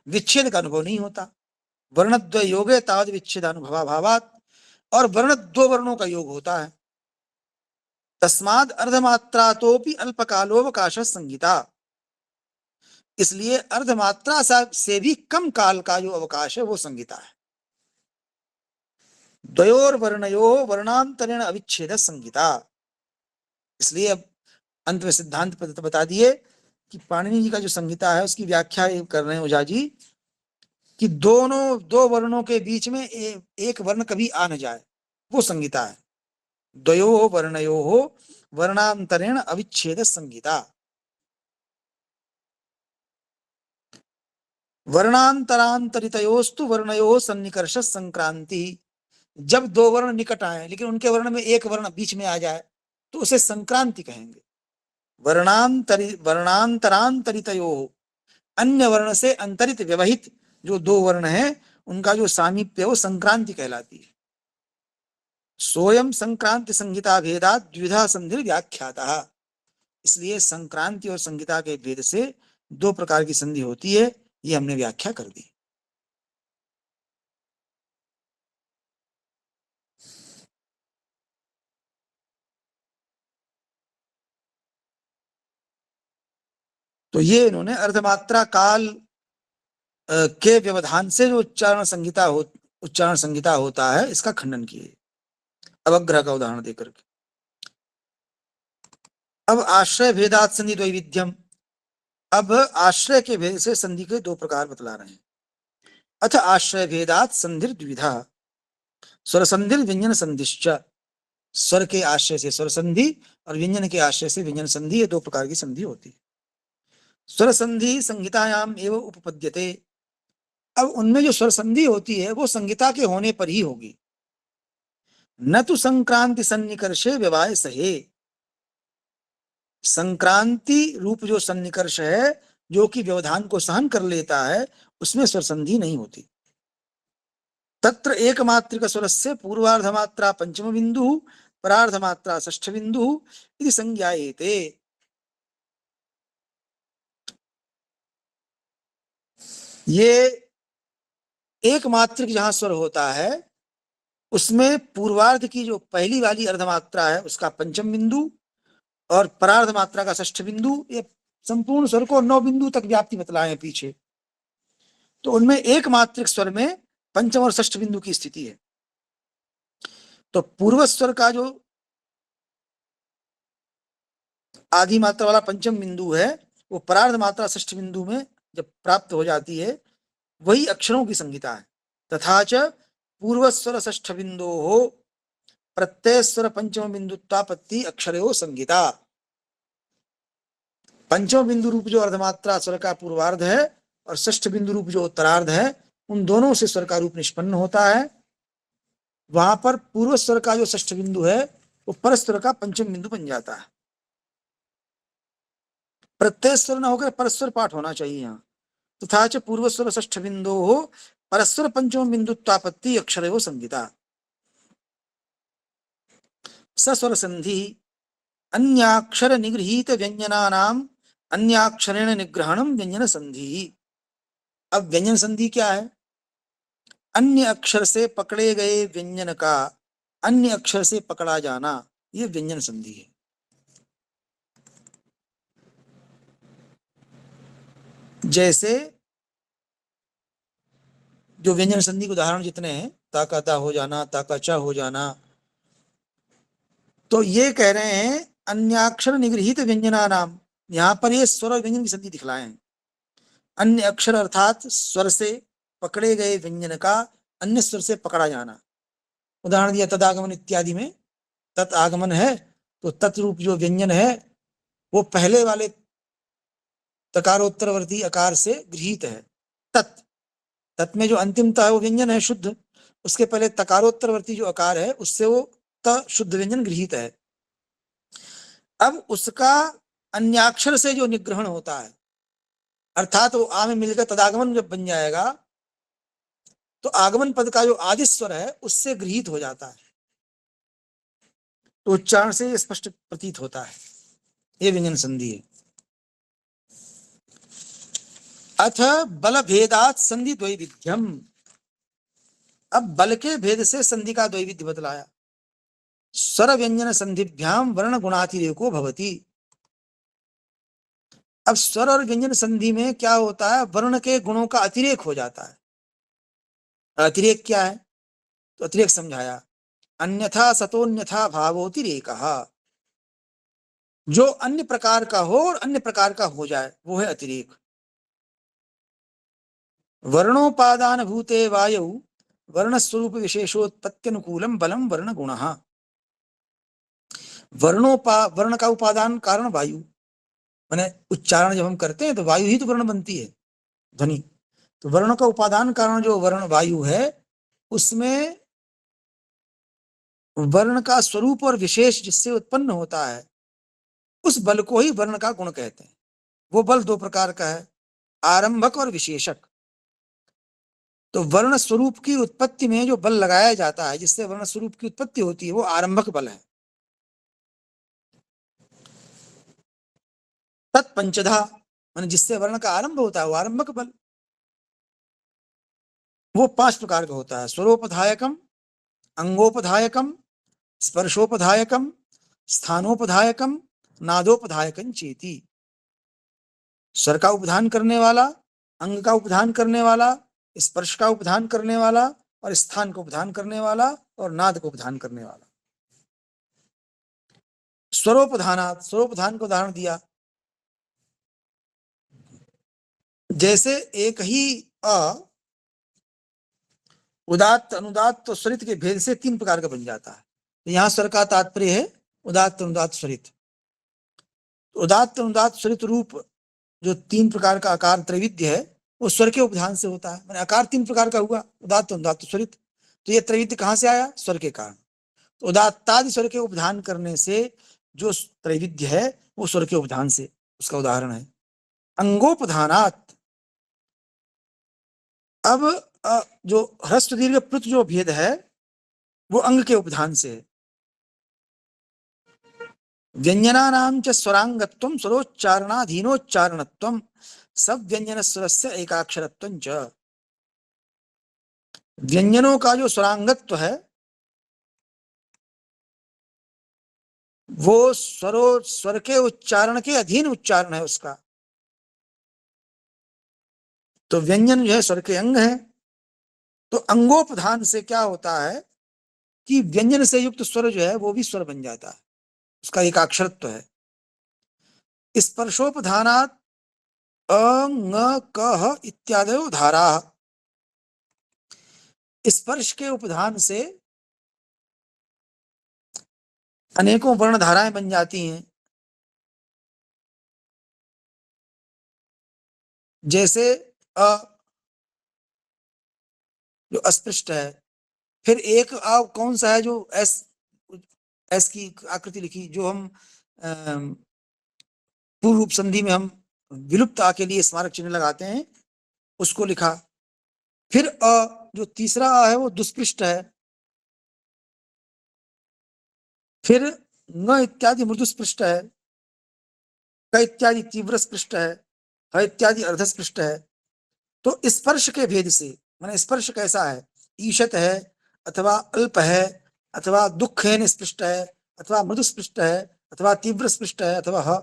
विच्छेद का अनुभव नहीं होता। वर्णद्वय योगे तावद विच्छेद अनुभवा भावात, और वर्ण दो वर्णों का योग होता है। तस्माद अर्धमात्रा तोपि अल्पकालोवकाश संहिता, इसलिए अर्धमात्रा से भी कम काल का जो अवकाश है वो संहिता है। द्वयोर वर्णयो वर्णांतरेण अविच्छेद संहिता, इसलिए अब अंत में सिद्धांत बता दिए कि पाणिनि जी का जो संहिता है उसकी व्याख्या कर रहे हैं ओझा जी कि दोनों दो वर्णों के बीच में एक वर्ण कभी आ न जाए, वो संहिता है। द्वयो वर्णयो वर्णांतरेण अविच्छेद संहिता। वर्णांतरांतरितयोस्तु वर्णयो सन्निकर्ष संक्रांति, जब दो वर्ण निकट आए लेकिन उनके वर्ण में एक वर्ण बीच में आ जाए तो उसे संक्रांति कहेंगे। वर्णांतरांतरितयो, अन्य वर्ण से अंतरित व्यवहित जो दो वर्ण है उनका जो सामीप्य वो संक्रांति कहलाती है। सोयम संक्रांति संहिता भेदा द्विधा संधि व्याख्याता, इसलिए संक्रांति और संहिता के भेद से दो प्रकार की संधि होती है, ये हमने व्याख्या कर दी। तो ये इन्होंने अर्धमात्रा काल के व्यवधान से जो उच्चारण संहिता होता है इसका खंडन किए अवग्रह का उदाहरण देकर के। अब आश्रय भेदात संधि द्वैविध्यम, अब आश्रय के भेद से संधि के दो प्रकार बतला रहे हैं। अथ आश्रय भेदात संधि द्विधा, स्वर संधि व्यंजन संधिश्च, स्वर के आश्रय से स्वर संधि और व्यंजन के आश्रय से व्यंजन संधि, ये दो प्रकार की संधि होती है। स्वर संधि संहितायाम एवं उपपद्यते, अब उनमें जो स्वर संधि होती है वो संहिता के होने पर ही होगी, न तो संक्रांति सन्निकर्षे व्यवाय सहे, संक्रांति रूप जो सन्निकर्ष है जो कि व्यवधान को सहन कर लेता है उसमें स्वर संधि नहीं होती। तत्र एकमात्रिक स्वर से पूर्वार्धमात्रा पंचम बिंदु परार्धमात्रा षष्ठ बिंदु इति संज्ञायेते, ये एकमात्रिक जहां स्वर होता है उसमें पूर्वार्ध की जो पहली वाली अर्धमात्रा है उसका पंचम बिंदु और परार्ध मात्रा का षष्ठ बिंदु, ये संपूर्ण स्वर को 9 बिंदु तक व्याप्ति बतलाए हैं पीछे, तो उनमें एक मात्रिक स्वर में पंचम और षष्ठ बिंदु की स्थिति है। तो पूर्व स्वर का जो आदि मात्रा वाला पंचम बिंदु है वो परार्ध मात्रा षष्ठ बिंदु में जब प्राप्त हो जाती है वही अक्षरों की संहिता है। तथा च पूर्व स्वर षष्ठ बिंदु हो प्रत्यय स्वर पंचम बिंदुत्वापत्ति अक्षरो संहिता, पंचम बिंदु रूप जो अर्धमात्रा स्वर का पूर्वार्ध है और षष्ठ बिंदु रूप जो उत्तरार्ध है उन दोनों से स्वर का रूप निष्पन्न होता है। वहां पर पूर्व स्वर का जो षष्ठ बिंदु है वो परस्वर का पंचम बिंदु बन जाता है। प्रत्यय स्वर न होकर परस्वर पाठ होना चाहिए यहाँ। तथा च पूर्व स्वर षष्ठ बिंदु हो परस्वर पंचम बिंदुत्वापत्ति अक्षरो संहिता, सस्वर संधि अन्याक्षर निगृहीत व्यंजनानाम अन्याक्षरेण निग्रहणम व्यंजन संधि। अब व्यंजन संधि क्या है? अन्य अक्षर से पकड़े गए व्यंजन का अन्य अक्षर से पकड़ा जाना, ये व्यंजन संधि है। जैसे जो व्यंजन संधि के उदाहरण जितने हैं, ताकाता हो जाना, ताकाचा हो जाना, तो ये कह रहे हैं अन्याक्षर निगृहीत व्यंजना नाम, यहां पर ये स्वर और व्यंजन की संधि दिखलाए हैं। अन्य अक्षर अर्थात स्वर से पकड़े गए व्यंजन का अन्य स्वर से पकड़ा जाना। उदाहरण दिया तदागमन इत्यादि में, तत् आगमन है तो तत्रूप जो व्यंजन है वो पहले वाले तकारोत्तरवर्ती अकार से गृहीत है। तत् तत् में जो अंतिमता है वो व्यंजन है शुद्ध, उसके पहले तकारोत्तरवर्ती जो अकार है उससे वो त शुद्ध व्यंजन गृहीत है। अब उसका अन्याक्षर से जो निग्रहण होता है, अर्थात वो आ में मिलकर तदागमन जब बन जाएगा तो आगमन पद का जो आदि स्वर है उससे गृहीत हो जाता है, तो उच्चारण से स्पष्ट प्रतीत होता है, ये व्यंजन संधि है। अथ बल भेदात संधि द्वैविध्यम, अब बल के भेद से संधि का द्वैविध्य बतलाया। स्वर व्यंजन संधिभ्याम वर्ण गुणातिरेको भवति। अब स्वर और व्यंजन संधि में क्या होता है, वर्ण के गुणों का अतिरेक हो जाता है। अतिरेक क्या है, तो अतिरेक समझाया, अन्यथा सतोन्यथा भावोतिरेकः, जो अन्य प्रकार का हो और अन्य प्रकार का हो जाए वो है अतिरेक। वर्णोपादान भूते वायु वर्ण स्वरूप विशेषोत्पत्त्यनुकूलम बलम वर्ण गुणः। वर्ण का उपादान कारण वायु, माने उच्चारण जब हम करते हैं तो वायु ही तो वर्ण बनती है, ध्वनि। तो वर्ण का उपादान कारण जो वर्ण वायु है, उसमें वर्ण का स्वरूप और विशेष जिससे उत्पन्न होता है उस बल को ही वर्ण का गुण कहते हैं। वो बल दो प्रकार का है, आरंभक और विशेषक। तो वर्ण स्वरूप की उत्पत्ति में जो बल लगाया जाता है, जिससे वर्ण स्वरूप की उत्पत्ति होती है, वो आरंभक बल है। तत्पंचधा, माने जिससे वर्ण का आरंभ होता है वो आरंभक बल। वो 5 प्रकार का होता है, स्वरोपधायकम, अंगोपधायकम, स्पर्शोपधायकम, स्थानोपधायकम, नादोपधायकं चेति। स्वर का उपधान करने वाला, अंग का उपधान करने वाला, स्पर्श का उपधान करने वाला और स्थान को उपधान करने वाला और नाद को उपधान करने वाला। स्वरोपधानात्, स्वरोपधान का उदाहरण दिया, जैसे एक ही अ उदात्त अनुदात्त स्वरित के भेद से 3 प्रकार का बन जाता है। तो यहाँ स्वर का तात्पर्य है उदात्त अनुदात्त स्वरित। उदात्त अनुदात्त स्वरित रूप जो 3 प्रकार का आकार त्रैविध्य है वो स्वर के उपधान से होता है। मैंने आकार 3 प्रकार का हुआ, उदात्त अनुदात्त स्वरित। तो ये त्रैविध्य कहाँ से आया, स्वर के कारण। तो उदात्तादि स्वर के उपधान करने से जो त्रैविध्य है वो स्वर के उपधान से, उसका उदाहरण है। अंगोपधानात्, अब जो ह्रस्व दीर्घ प्लुत जो भेद है वो अंग के उपधान से है। व्यंजनानां च स्वरांगत्वं स्वरोच्चारणाधीनोच्चारणत्वं सब व्यंजन स्वरस्य एकाक्षरत्वं च। व्यंजनों का जो स्वरांगत्व है वो स्वर के उच्चारण के अधीन उच्चारण है उसका। तो व्यंजन जो है स्वर के अंग है। तो अंगोपधान से क्या होता है कि व्यंजन से युक्त स्वर जो है वो भी स्वर बन जाता है, उसका एकाक्षरत्व है। स्पर्शोपधानात् अ ङ क इत्यादि धारा, स्पर्श के उपधान से अनेकों वर्ण धाराएं बन जाती हैं। जैसे अ जो अस्पृष्ट है, फिर एक कौन सा है जो एस, एस की आकृति लिखी, जो हम पूर्व रूप संधि में हम विलुप्त आ के लिए स्मारक चिन्ह लगाते हैं, उसको लिखा। फिर जो तीसरा है वो दुष्पृष्ट है। फिर न इत्यादि मृदुस्पृष्ट है, क इत्यादि तीव्र स्पृष्ट है, ह इत्यादि अर्धस्पृष्ट है। तो स्पर्श के भेद से, माने स्पर्श कैसा है, ईशत है अथवा अल्प है अथवा दुःखेन स्पृष्ट है अथवा मृदुस्पृष्ट है अथवा तीव्र स्पृष्ट है अथवा ह।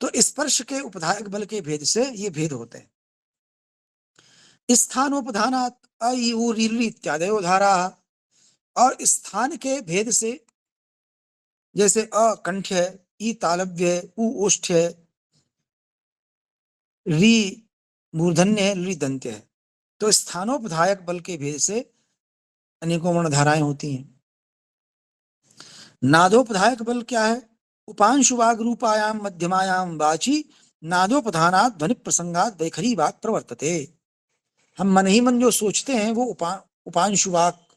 तो स्पर्श के उपधायक बल के भेद से ये भेद होते हैं। स्थानोपधानात् अ इ उ रि ऋ इत्यादि धारा, और स्थान के भेद से जैसे अ कंठ है, ई तालव्य है, उ ओष्ठ है, री मूर्धन्य है, ली दंत्य है। तो स्थानोपधायक बल के भेद से अनेकों वर्ण धाराएं होती हैं। नादोपधायक बल क्या है, उपांशु वाग रूपायाम मध्यमायाम वाची नादोपधानात् ध्वनि प्रसंगात् वैखरी वाग प्रवर्तते। हम मन ही मन जो सोचते हैं वो उपांशु वाक,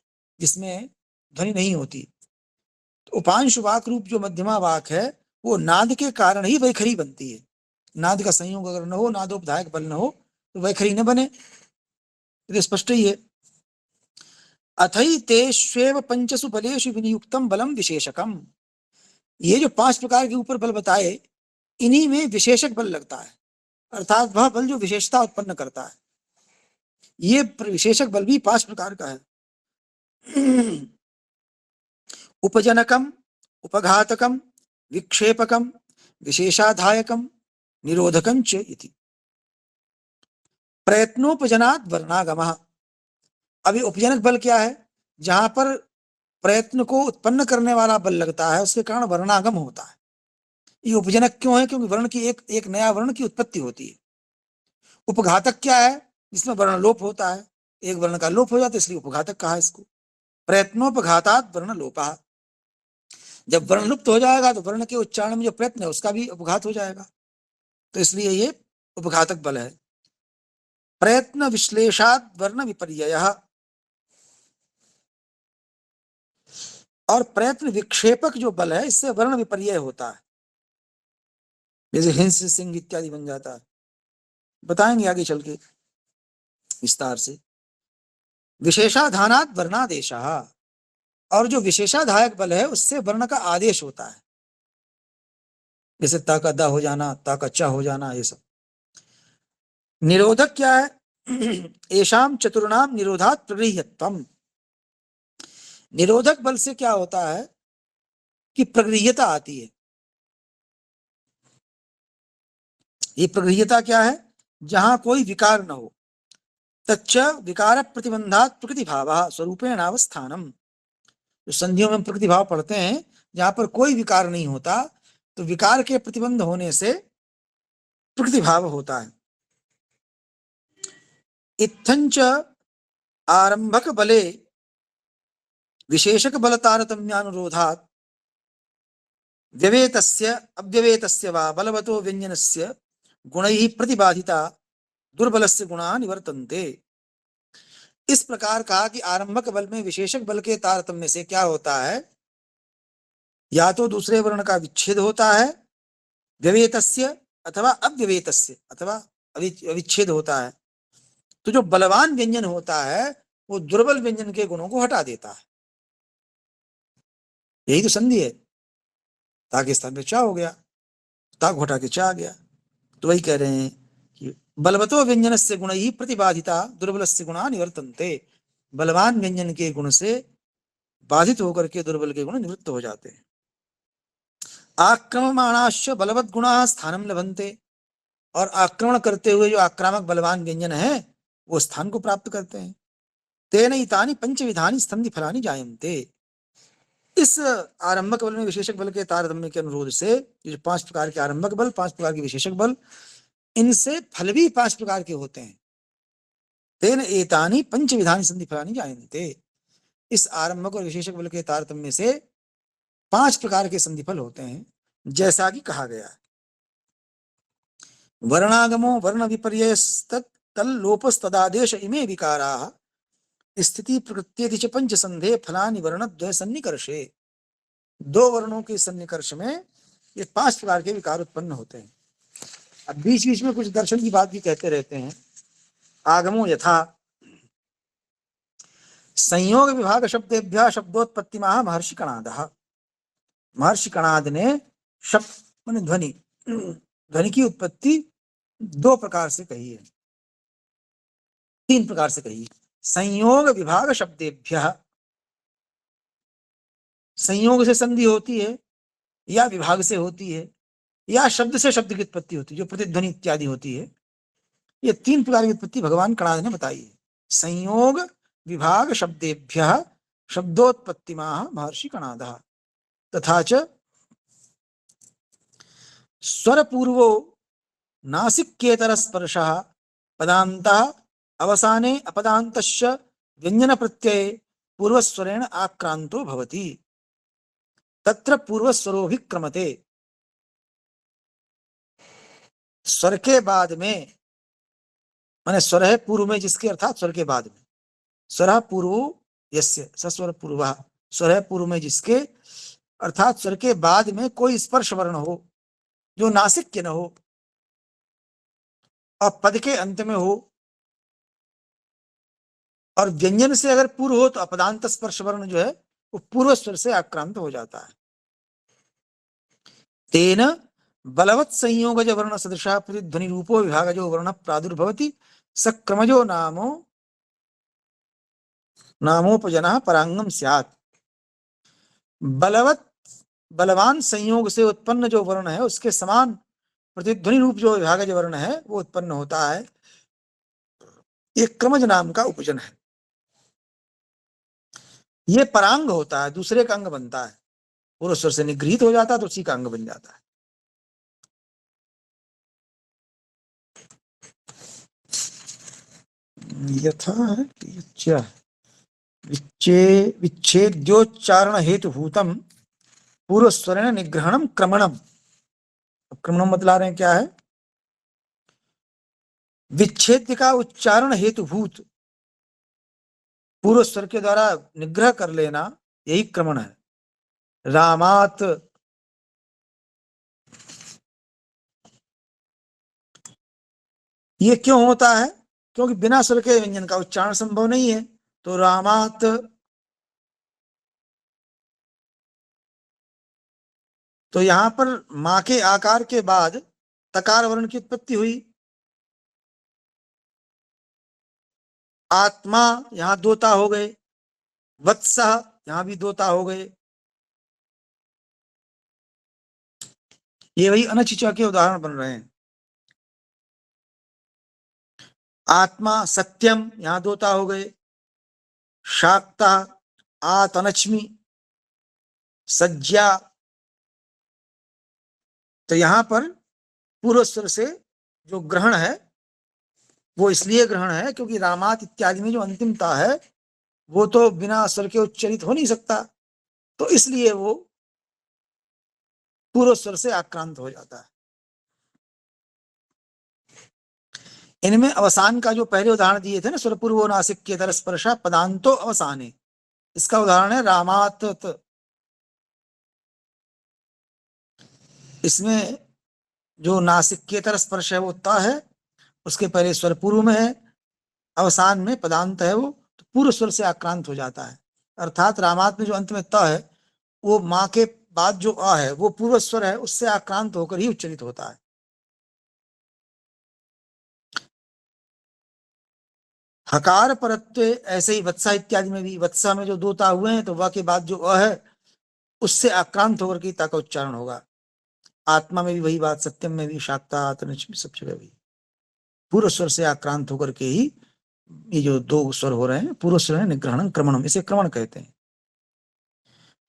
जिसमें ध्वनि नहीं होती। तो उपांशु वाक रूप जो मध्यमा वाक है वो नाद के कारण ही वैखरी बनती है। नाद का संयोग अगर न हो, नादोपधायक बल न हो, तो वैखरी न बने। तो स्पष्ट ही है। अथैतेष्वेव पंचसु बलेषु विनियुक्तम बलम विशेषकम। ये जो 5 प्रकार के ऊपर बल बताए, इन्हीं में विशेषक बल लगता है, अर्थात वह बल जो विशेषता उत्पन्न करता है। ये विशेषक बल भी 5 प्रकार का है। उपजनकम, उपघातकम, विक्षेपकम, विशेषाधायकम, निरोधकम च इति। प्रयत्नोपजनात् वर्णागमः। अभी उपजनक बल क्या है? जहां पर प्रयत्न को उत्पन्न करने वाला बल लगता है, उसके कारण वर्णागम होता है। ये उपजनक क्यों है? क्योंकि वर्ण की एक नया वर्ण की उत्पत्ति होती है। उपघातक क्या है? जिसमें वर्ण लोप होता है, एक वर्ण का लोप हो जाता है, इसलिए उपघातक कहा इसको। प्रयत्नोपघातात् वर्ण लोपः। जब वर्ण लुप्त हो जाएगा तो वर्ण के उच्चारण में जो प्रयत्न है उसका भी उपघात हो जाएगा, तो इसलिए ये उपघातक बल है। प्रयत्न विश्लेषात् वर्ण विपर्ययः। और प्रयत्न विक्षेपक जो बल है, इससे वर्ण विपर्यय होता है, जैसे हिंस, सिंह इत्यादि बन जाता है। बताएंगे आगे चल के विस्तार से। विशेषाधानात् वर्णादेशः। और जो विशेषाधायक बल है, उससे वर्ण का आदेश होता है, जैसे ता का दा हो जाना, ता का चा हो जाना, ये सब। निरोधक क्या है? एषाम चतुर्णाम निरोधात् प्रगृह्यत्वम्। निरोधक बल से क्या होता है कि प्रगृह्यता आती है। ये प्रगृह्यता क्या है? जहां कोई विकार न हो। तच्च विकार प्रतिबंधात् प्रकृति भावः स्वरूपेणावस्थानम। जो संधियों में प्रकृति भाव पढ़ते हैं, जहां पर कोई विकार नहीं होता, तो विकार के प्रतिबंध होने से प्रकृति भाव होता है। इत्थंच आरंभक बले विशेषक बल तारतम्यानुरोधात् व्यवेतस्य अव्यवेतस्य वा बलवतो व्यंजनस्य गुणैः प्रतिबाधिता दुर्बलस्य गुणा निवर्तन्ते। इस प्रकार कहा कि आरंभक बल में विशेषक बल के तारतम्य से क्या होता है? या तो दूसरे वर्ण का विच्छेद होता है, व्यवेतस्य अथवा अव्यवेतस्य, अथवा अविच्छेद होता है। तो जो बलवान व्यंजन होता है, वो दुर्बल व्यंजन के गुणों को हटा देता है। यही तो संधि है। ता के स्थान पे चा हो गया, ता को हटा के चा आ गया। तो वही कह रहे हैं कि बलवतो व्यंजन से गुण ही प्रतिबाधिता दुर्बल से गुणा निवर्तन्ते। बलवान व्यंजन के गुण से बाधित होकर के दुर्बल के गुण निवृत्त हो जाते हैं। आक्रमणाश्च बलवत गुणा स्थानम लभन्ते। और आक्रमण करते हुए जो आक्रामक बलवान व्यंजन है, वो स्थान को प्राप्त करते हैं। तेन इतानि पंचविधानि संधि फलानि जायन्ते। इस आरंभक बल में विशेषक बल के तारतम्य के अनुरोध से जो 5 प्रकार के आरंभक बल, 5 प्रकार के विशेषक बल, इनसे फल भी 5 प्रकार के होते हैं। तेन एतानि पंचविधानि संधि फलानि जायन्ते। इस आरंभक और विशेषक बल के तारतम्य से 5 प्रकार के संधि फल होते हैं, जैसा कि कहा गया है। वर्णागमो वर्ण विपर्ययस्तल्लोपस्तदादेश इमे विकाराः स्थिति प्रकृत्येति च पंच संधे फलानि वर्णद्वय सन्निकर्षे। 2 वर्णों के सन्निकर्ष में ये 5 प्रकार के विकार उत्पन्न होते हैं। अब बीच बीच में कुछ दर्शन की बात भी कहते रहते हैं। आगमो यथा संयोग विभाग शब्देभ्यः शब्दोत्पत्तिमाह महर्षि कणादः। महर्षि कणाद ने शब्द माने ध्वनि, ध्वनि की उत्पत्ति 2 प्रकार से कही है, 3 प्रकार से कही। संयोग विभाग शब्देभ्यः, संयोग से संधि होती है, या विभाग से होती है, या शब्द से शब्द की उत्पत्ति होती है, जो प्रतिध्वनि इत्यादि होती है। ये 3 प्रकार की उत्पत्ति भगवान कणाद ने बताई है। संयोग विभाग शब्देभ्यः शब्दोत्पत्तिमाह महर्षि कणादः। तथा च स्वर पूर्वो नासिक्येतर स्पर्शः पदान्तः अवसाने अपदान्तश्च व्यंजन प्रत्यये पूर्वस्वरेण आक्रांतो भवति तत्र पूर्वस्वरोभिक्रमते। स्वर के बाद में, माने स्वर है पूर्व में जिसके, अर्थात स्वर के बाद में। स्वर पूर्व यस्य सस्वर पूर्वः, स्वर है पूर्व में जिसके, अर्थात स्वर के बाद में कोई स्पर्श वर्ण हो जो नासिक्य न हो, और पद के अंत में हो, और व्यंजन से अगर पूर्व हो तो अपदांत स्पर्श वर्ण जो है वो पूर्व स्वर से आक्रांत हो जाता है। तेन बलवत् संयोगज वर्ण सदृशा प्रतिध्वनि रूपो विभागजो वर्ण प्रादुर्भवति सक्रमजो नामोपजनः परांगम स्यात्। बलवत् बलवान संयोग से उत्पन्न जो वर्ण है उसके समान प्रतिध्वनि रूप जो विभागज वर्ण है वो उत्पन्न होता है। ये क्रमज नाम का उपजन है। ये परांग होता है, दूसरे का अंग बनता है, पूर्व स्वर से निगृहित हो जाता है तो उसी का अंग बन जाता है। यथा है विच्छेद्योच्चारण हेतुभूतम पूर्व स्वर निग्रहणम क्रमणम। क्रमणम बतला रहे हैं क्या है? विच्छेद का उच्चारण हेतुभूत पूर्व स्वर के द्वारा निग्रह कर लेना, यही क्रमण है। रामात ये क्यों होता है? क्योंकि बिना स्वर के व्यंजन का उच्चारण संभव नहीं है। तो रामात, तो यहां पर मां के आकार के बाद तकार वर्ण की उत्पत्ति हुई। आत्मा यहां दोता हो गए, वत्सः यहां भी दोता हो गए। ये वही अनचिचा के उदाहरण बन रहे हैं। आत्मा सत्यम यहां दोता हो गए, शाक्ता आतनचमी, सज्जा। तो यहां पर पूर्व स्वर से जो ग्रहण है वो इसलिए ग्रहण है क्योंकि रामात इत्यादि में जो अंतिमता है वो तो बिना स्वर के उच्चरित हो नहीं सकता, तो इसलिए वो पूर्व स्वर से आक्रांत हो जाता है। इनमें अवसान का जो पहले उदाहरण दिए थे ना, स्वर पूर्वो नासिक के तरह स्पर्शा पदांतो अवसाने, इसका उदाहरण है रामात। इसमें जो नासिक्येतर स्पर्श है वो त है, उसके पहले स्वर पूर्व में है, अवसान में पदांत है वो, तो पूर्व स्वर से आक्रांत हो जाता है। अर्थात रामात में जो अंत में त है वो मां के बाद जो अ है वो पूर्व स्वर है, उससे आक्रांत होकर ही उच्चरित होता है। हकार परत्व ऐसे ही वत्सा इत्यादि में भी, वत्सा में जो दो ता हुए हैं तो वह के बाद जो अ है उससे आक्रांत होकर के ता का उच्चारण होगा। आत्मा में भी वही बात, सत्यम में भी, शाक्ता आतनच में, सब जगह भी पूर्व स्वर से आक्रांत होकर के ही ये जो दो स्वर हो रहे हैं पूर्व स्वर है निग्रहणम क्रमणम, इसे क्रमण कहते हैं।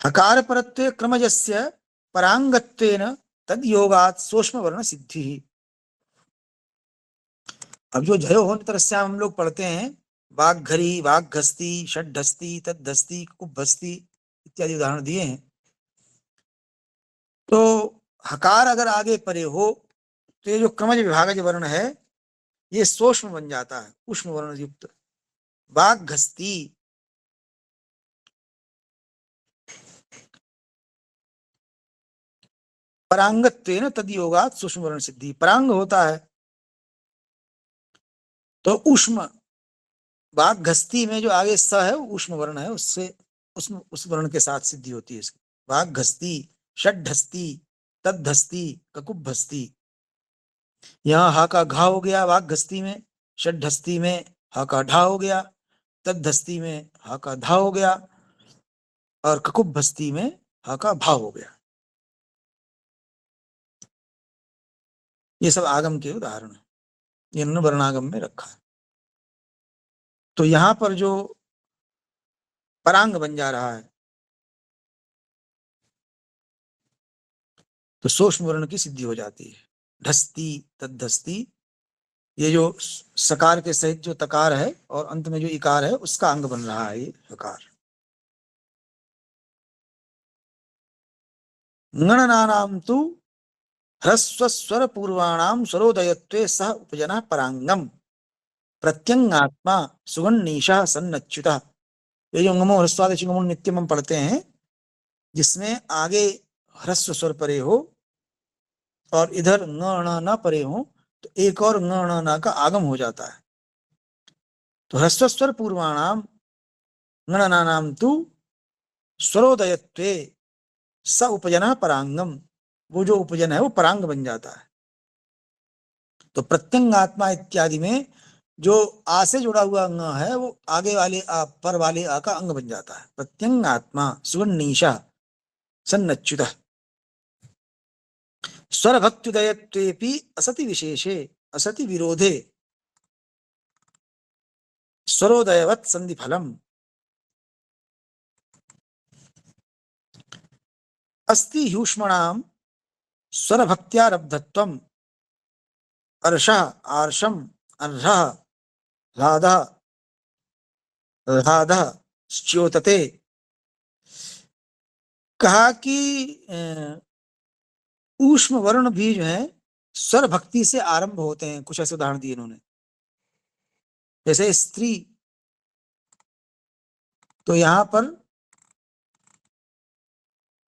हकार परत्वे क्रमजस्य परांगत्वेन तद योगात सूक्ष्म वर्ण सिद्धि। अब जो जयो होने तरस्याम हम लोग पढ़ते हैं, वाग्घरी, वाग्घस्ती, षड्ढस्ती, तद्धस्ती, कुब्भस्ती इत्यादि उदाहरण दिए हैं। तो हकार अगर आगे परे हो तो ये जो क्रमज विभागज वर्ण है ये सूक्ष्म बन जाता है, उष्म वर्ण युक्त। वाग्घस्ती, परांगत्वेन तद योगात सूक्ष्म वर्ण सिद्धि, परांग होता है तो उष्म, वाग्घस्ती में जो आगे स है उष्म वर्ण है, उससे उस वर्ण के साथ सिद्धि होती है इसकी। वाग्घस्ती, षड्ढस्ती, तद्धस्ती, ककुब्भस्ती। यहाँ हा का घा हो गया वाग्घस्ती में, षड्ढस्ती में हा का ढा हो गया, तद्धस्ती में हा का धा हो गया, और ककुब्भस्ती में हा का भा हो गया। ये सब आगम के उदाहरण है, ये वर्णागम में रखा है। तो यहां पर जो परांग बन जा रहा है तो सूक्ष्म वर्ण की सिद्धि हो जाती है। ढस्ती, तद्धस्ती, ये जो सकार के सहित जो तकार है और अंत में जो इकार है उसका अंग बन रहा है ये हकार। गणनानाम तु ह्रस्व स्वर पूर्वाणाम स्वरोदयत्वे सह उपजना परांगम प्रत्यंगात्मा सुगन्नीशा सन्नच्युता। ये जो गमो ह्रस्वादेश गमो नित्यम हम पढ़ते हैं जिसमें आगे ह्रस्व स्वर परे हो और इधर न परे हो तो एक और ङ का आगम हो जाता है। तो ह्रस्व स्वर पूर्वाणाम ङनानाम तु स्वरोदयत्वे स उपजन परांगम, वो जो उपजन है वो परांग बन जाता है। तो प्रत्यंगात्मा इत्यादि में जो आ से जुड़ा हुआ अंग है वो आगे वाले आ पर वाले आ का अंग बन जाता है। प्रत्यंगात्मा सुगन्नीशा सन्नच्युत स्वर भक्त्युदयत्वेपि असति विशेषे असति विरोधे स्वरोदयवत् संधि फलम अस्ति ह्यूष्मणाम स्वर भक्त्यारब्धत्वम अर्षः आर्षम अर्हः ह्लादः ह्लादः च्योतते। कहा कि ऊष्म वर्ण भी जो है स्वर भक्ति से आरंभ होते हैं। कुछ ऐसे उदाहरण दिए इन्होंने, जैसे स्त्री, तो यहां पर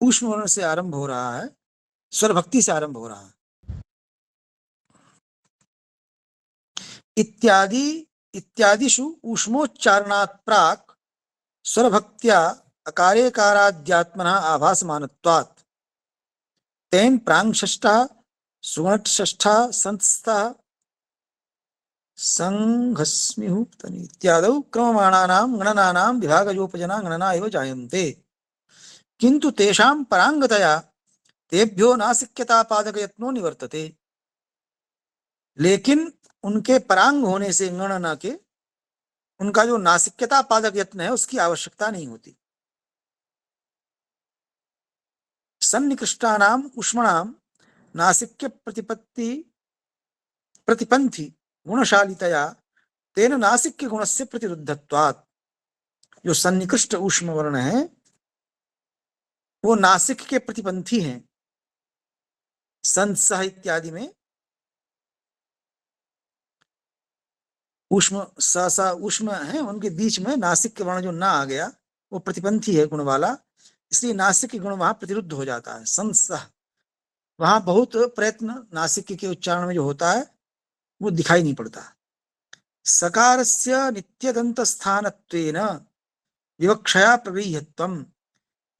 ऊष्म वर्ण से आरंभ हो रहा है, स्वर भक्ति से आरंभ हो रहा है। इत्यादि इत्यादिषु ऊष्मोच्चारणात् प्राक् स्वर भक्त्या अकारेकाराद्यात्मनः आभासमानत्वात् तेन प्राङ्षष्ठः सुगणष्ठः संस्थः संघस्मिहु इत्यादौ क्रममाणानां गणनानां विभागयोपजना गणना एव जायन्ते, किन्तु तेषां पराङ्गतया तेभ्यो नासिक्यतापादकयत्नो निवर्तते। लेकिन उनके परांग होने से गणना के उनका जो नासिक्यता पादक यत्न है उसकी आवश्यकता नहीं होती। सन्निकृष्टानाम उष्मणाम नासिक्य प्रतिपत्ति प्रतिपंथी गुणशालितया तेन नासिक्य गुणस्य प्रतिरुद्धत्वात्, जो सन्निकृष्ट ऊष्म वर्ण है वो नासिक के प्रतिपंथी हैं। संसह इत्यादि में ऊष्म सा ऊष्म है, उनके बीच में नासिक के वर्ण जो ना आ गया वो प्रतिपंथी है गुण वाला, इसलिए नासिक के गुण वहां प्रतिरुद्ध हो जाता है। संसह वहां बहुत प्रयत्न नासिक के उच्चारण में जो होता है वो दिखाई नहीं पड़ता। सकारस्य नित्यदंत स्थानत्वेन विवक्षया प्रगृह्यत्वम्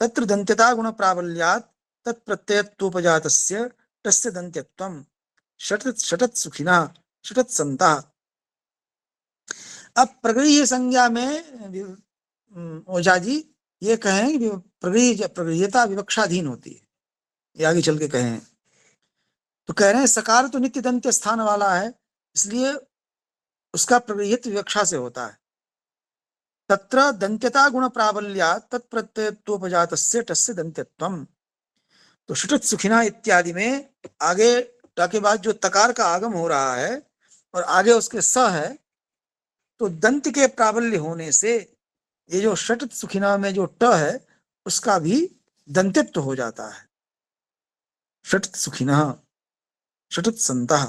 तत्र दन्त्यता गुण प्राबल्यात् तत्प्रत्ययत्वोपजातस्य तस्य दन्त्यत्वम् षटत् षटत् सुखिनः षटत् सन्तः। अब प्रगृह्य संज्ञा में ओझा जी ये कहें कि प्रगृह्यता विवक्षाधीन होती है, ये आगे चल के कहें। तो कह रहे हैं सकार तो नित्य दंत्य स्थान वाला है, इसलिए उसका प्रगृहित विवक्षा से होता है। तत्र दंत्यता गुण प्राबल्या तत्प्रत्ययत्वोपजातस्य तस्य दंत्यत्वम्। तो षटत् सुखिना इत्यादि में आगे ट के बाद जो तकार का आगम हो रहा है और आगे उसके स है, तो दंत के प्राबल्य होने से ये जो षटत् सुखिना में जो ट है उसका भी दंतित्व हो जाता है। षटत् सुखिनः षटत् सन्तः,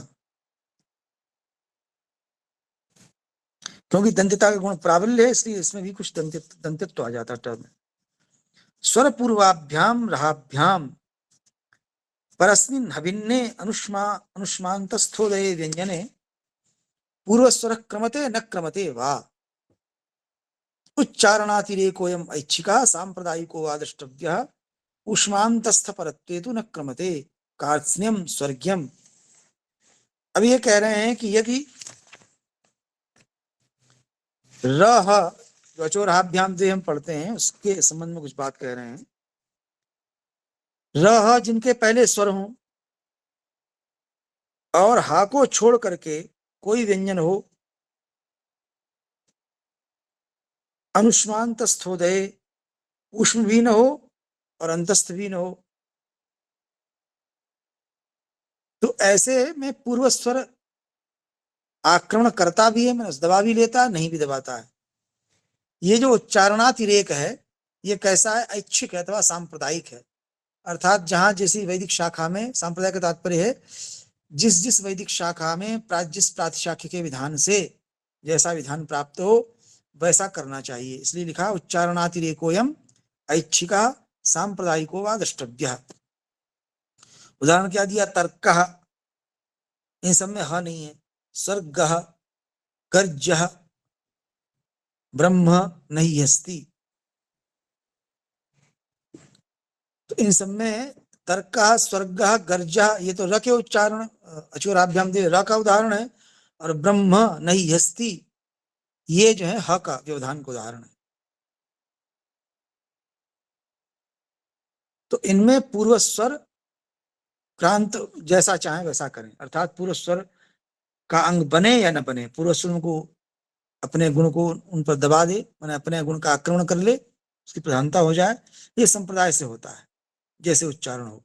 क्योंकि दंतिता का गुण प्राबल्य है इसलिए इसमें भी कुछ दंतित्व आ जाता है ट में। स्वर पूर्वाभ्याम रहाभ्याम परस्मिन् हभिन्ने अनुष्मान्तस्थोदये व्यंजने पूर्वस्वर क्रमते न क्रमते वा उच्चारणातिरेकोऽयम् ऐच्छिकः सांप्रदायिको वा द्रष्टव्यः ऊष्मान्तस्थ परत्वे तु न क्रमते कार्त्स्न्यम स्वर्ग्यम। अब ये कह रहे हैं कि यदि रह जो अचोरहाभ्याम जो हम पढ़ते हैं उसके संबंध में कुछ बात कह रहे हैं। रह जिनके पहले स्वर हों और हा को छोड़ करके कोई व्यंजन हो, अनुष्मान्तस्थोदय ऊष्म भी न हो और अंतस्थ भी न हो, तो ऐसे में पूर्व स्वर आक्रमण करता भी है, मैंने दबा भी लेता है, नहीं भी दबाता है। ये जो उच्चारणातिरेक है ये कैसा है? ऐच्छिक है अथवा सांप्रदायिक है। अर्थात जहां जैसी वैदिक शाखा में, सांप्रदायिक का तात्पर्य है जिस जिस वैदिक शाखा में जिस प्रातिशाख्य के विधान से जैसा विधान प्राप्त हो वैसा करना चाहिए, इसलिए लिखा उच्चारणातिरेकोयम ऐच्छिका सांप्रदायिको वा द्रष्टव्यः। उदाहरण क्या दिया? तर्कः, इन सब में ह नहीं है। सर्गः, गर्जः, ब्रह्म नहीं हस्ति, तो इन सब में तर्कः, स्वर्गः, गर्जः, ये तो र के उच्चारण अचोराभ्याम दे र का उदाहरण है, और ब्रह्म नहीं हस्ति ये जो है ह का व्यवधान का उदाहरण है। तो इनमें पूर्व स्वर क्रांत जैसा चाहे वैसा करें, अर्थात पूर्व स्वर का अंग बने या न बने, पूर्व स्वर को अपने गुण को उन पर दबा दे, मैंने अपने गुण का आक्रमण कर ले, उसकी प्रधानता हो जाए, ये संप्रदाय से होता है, जैसे उच्चारण हो।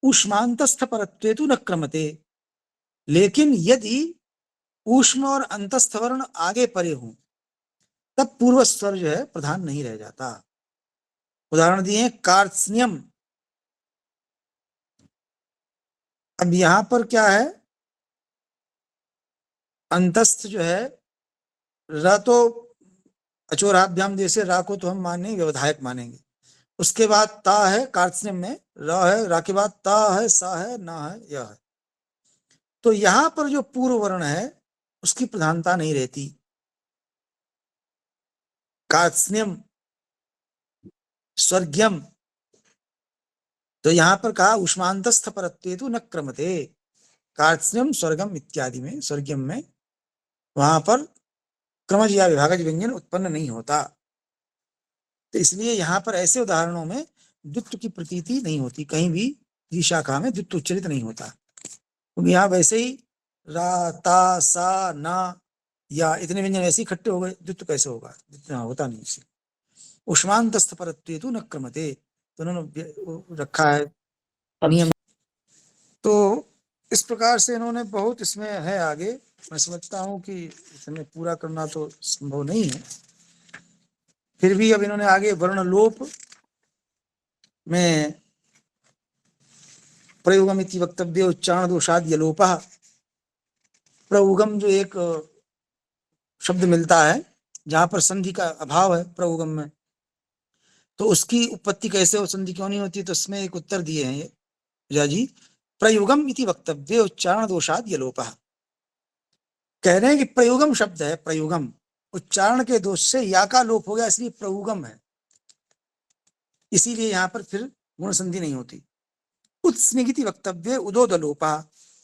ऊष्मांतस्थ परत्वे तु न क्रमते, लेकिन यदि ऊष्म और अंतस्थ वर्ण आगे परे हों तब पूर्व स्वर जो है प्रधान नहीं रह जाता। उदाहरण दिए कार्त्स्न्यम। अब यहां पर क्या है, अंतस्थ जो है र तो अचोराभ्याम जैसे रा को तो हम मानेंगे व्यवधायक मानेंगे, उसके बाद ता है कार्त्स्न्यम में, र है, रा के बाद ता है, सा है, ना है, यह है। तो यहां पर जो पूर्व वर्ण है उसकी प्रधानता नहीं रहती। कार्त्स्न्यम, स्वर्ग्यम, तो यहां पर कहा उष्मांतस्थ परत्वे तु न क्रमते, कार्त्स्न्यम स्वर्गम इत्यादि में, स्वर्ग्यम में वहां पर क्रमज या विभागज व्यंजन उत्पन्न नहीं होता। तो इसलिए यहां पर ऐसे उदाहरणों में द्वित्व की प्रतीति नहीं होती, कहीं भी इस शाखा में द्वित्व उच्चरित नहीं होता, क्योंकि यहाँ वैसे ही रा, ता, सा, ना या इतने व्यंजन ऐसे इकट्ठे हो गए, द्वित्व कैसे होगा, इतना होता नहीं। इससे उष्मांतस्थ परत्वे तु न क्रमते, तो उन्होंने रखा है नियम। तो इस प्रकार से इन्होंने बहुत इसमें है आगे, मैं समझता हूं कि इसमें पूरा करना तो संभव नहीं है, फिर भी अब इन्होंने आगे वर्ण लोप में प्रयुगम इति वक्तव्य उच्चारण दोषाद यलोपः, प्रयुगम जो एक शब्द मिलता है जहां पर संधि का अभाव है प्रयुगम में, तो उसकी उत्पत्ति कैसे हो, संधि क्यों नहीं होती, तो इसमें एक उत्तर दिए हैं ये पूजा जी, प्रयुगम इति वक्तव्य उच्चारण दोषाद यलोपः, कह रहे हैं कि प्रयुगम शब्द है, प्रयुगम उच्चारण के दोष से या का लोप हो गया, इसलिए प्रयुगम है, इसीलिए यहाँ पर फिर गुण संधि नहीं होती। उत्स्निक इति वक्तव्य उदोद लोपा,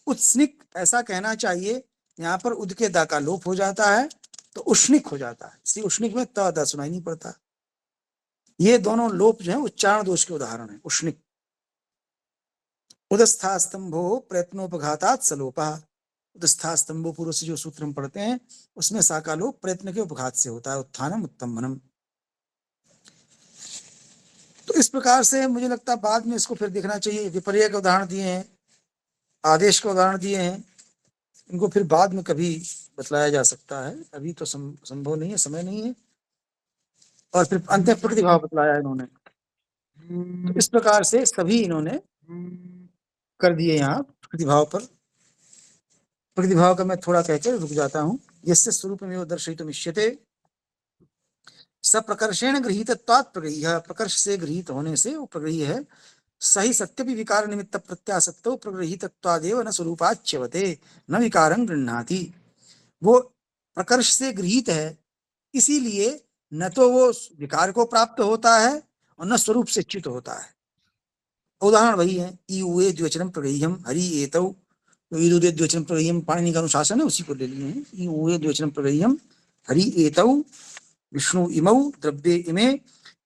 उत्स्निक ऐसा कहना चाहिए, यहाँ पर उद के दा का लोप हो जाता है तो उष्णिक हो जाता है, इसलिए उष्णिक में त द सुनाई नहीं पड़ता। ये दोनों लोप जो है उच्चारण दोष के उदाहरण है। उष्णिक उदस्था स्तंभो प्रयत्नोपघातात सलोपा, उदस्था स्तंभो पूर्व से जो सूत्र हम पढ़ते हैं उसमें सा का लोप प्रयत्न के उपघात से होता है, उत्थानम उत्तमनम। तो इस प्रकार से मुझे लगता है बाद में इसको फिर देखना चाहिए, विपर्य के उदाहरण दिए हैं, आदेश के उदाहरण दिए हैं, इनको फिर बाद में कभी बतलाया जा सकता है, अभी तो संभव नहीं है, समय नहीं है। और फिर अंत में प्रकृति भाव बतलाया इन्होंने, तो इस प्रकार से सभी इन्होंने कर दिए यहाँ प्रकृति भाव पर। प्रकृति भाव का मैं थोड़ा कहकर रुक जाता हूँ। यस्य स्वरूपमेव दर्शयितुमिष्यते सप्रकर्षेण गृहीतत्वात् प्रगृह्य, प्रकर्ष से गृहीत होने से वो प्रगृह्य है, सही सत्यपि विकार निमित्त प्रत्यासक्तो प्रगृहीतत्वादेव न स्वरूपाच्यवते न विकारं गृह्णाति, वो प्रकर्ष से गृहीत है इसीलिए न तो वो विकार को प्राप्त होता है और न स्वरूप से च्युत होता है। उदाहरण वही है, ईउए द्विवचनम प्रगृह्यम हरि एतौ, तो ईदुदे द्विवचनम प्रगृह्यम पाणिनि का अनुशासन है, उसी को ले लिए हैं। ईउए द्विवचनम प्रगृह्यम हरि एतौ विष्णु इमौ द्रव्ये इमे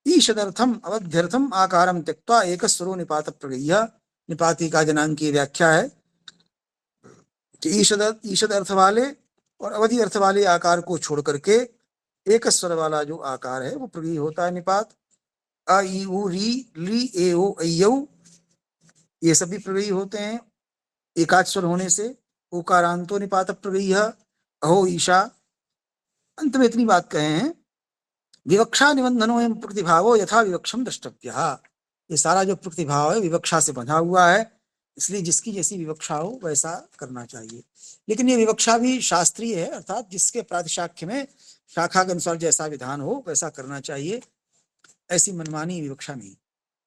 ईषदर्थम अवध्यर्थम आकारम त्यक्त्वा एकस्वरो निपात प्रगृह्य, निपाति का जनांग की व्याख्या है कि ईषद अर्थ वाले और अवधि अर्थ वाले आकार को छोड़ करके एक स्वर वाला जो आकार है वो प्रगृह्य होता है, निपात। अ ई उ री ली ए ओ ऐयौ ये सभी प्रगृह्य होते हैं एकाच स्वर होने से। ओकारांतो निपात प्रगृह्य अहो ईशा। अंत में इतनी बात कहे हैं, विवक्षा निबंधनो एवं प्रतिभावो यथा विवक्षम द्रष्टव्य, ये सारा जो प्रतिभाव है विवक्षा से बंधा हुआ है, इसलिए जिसकी जैसी विवक्षा हो वैसा करना चाहिए। लेकिन ये विवक्षा भी शास्त्रीय है, अर्थात जिसके प्रातिशाख्य में शाखा के अनुसार जैसा विधान हो वैसा करना चाहिए, ऐसी मनमानी विवक्षा नहीं।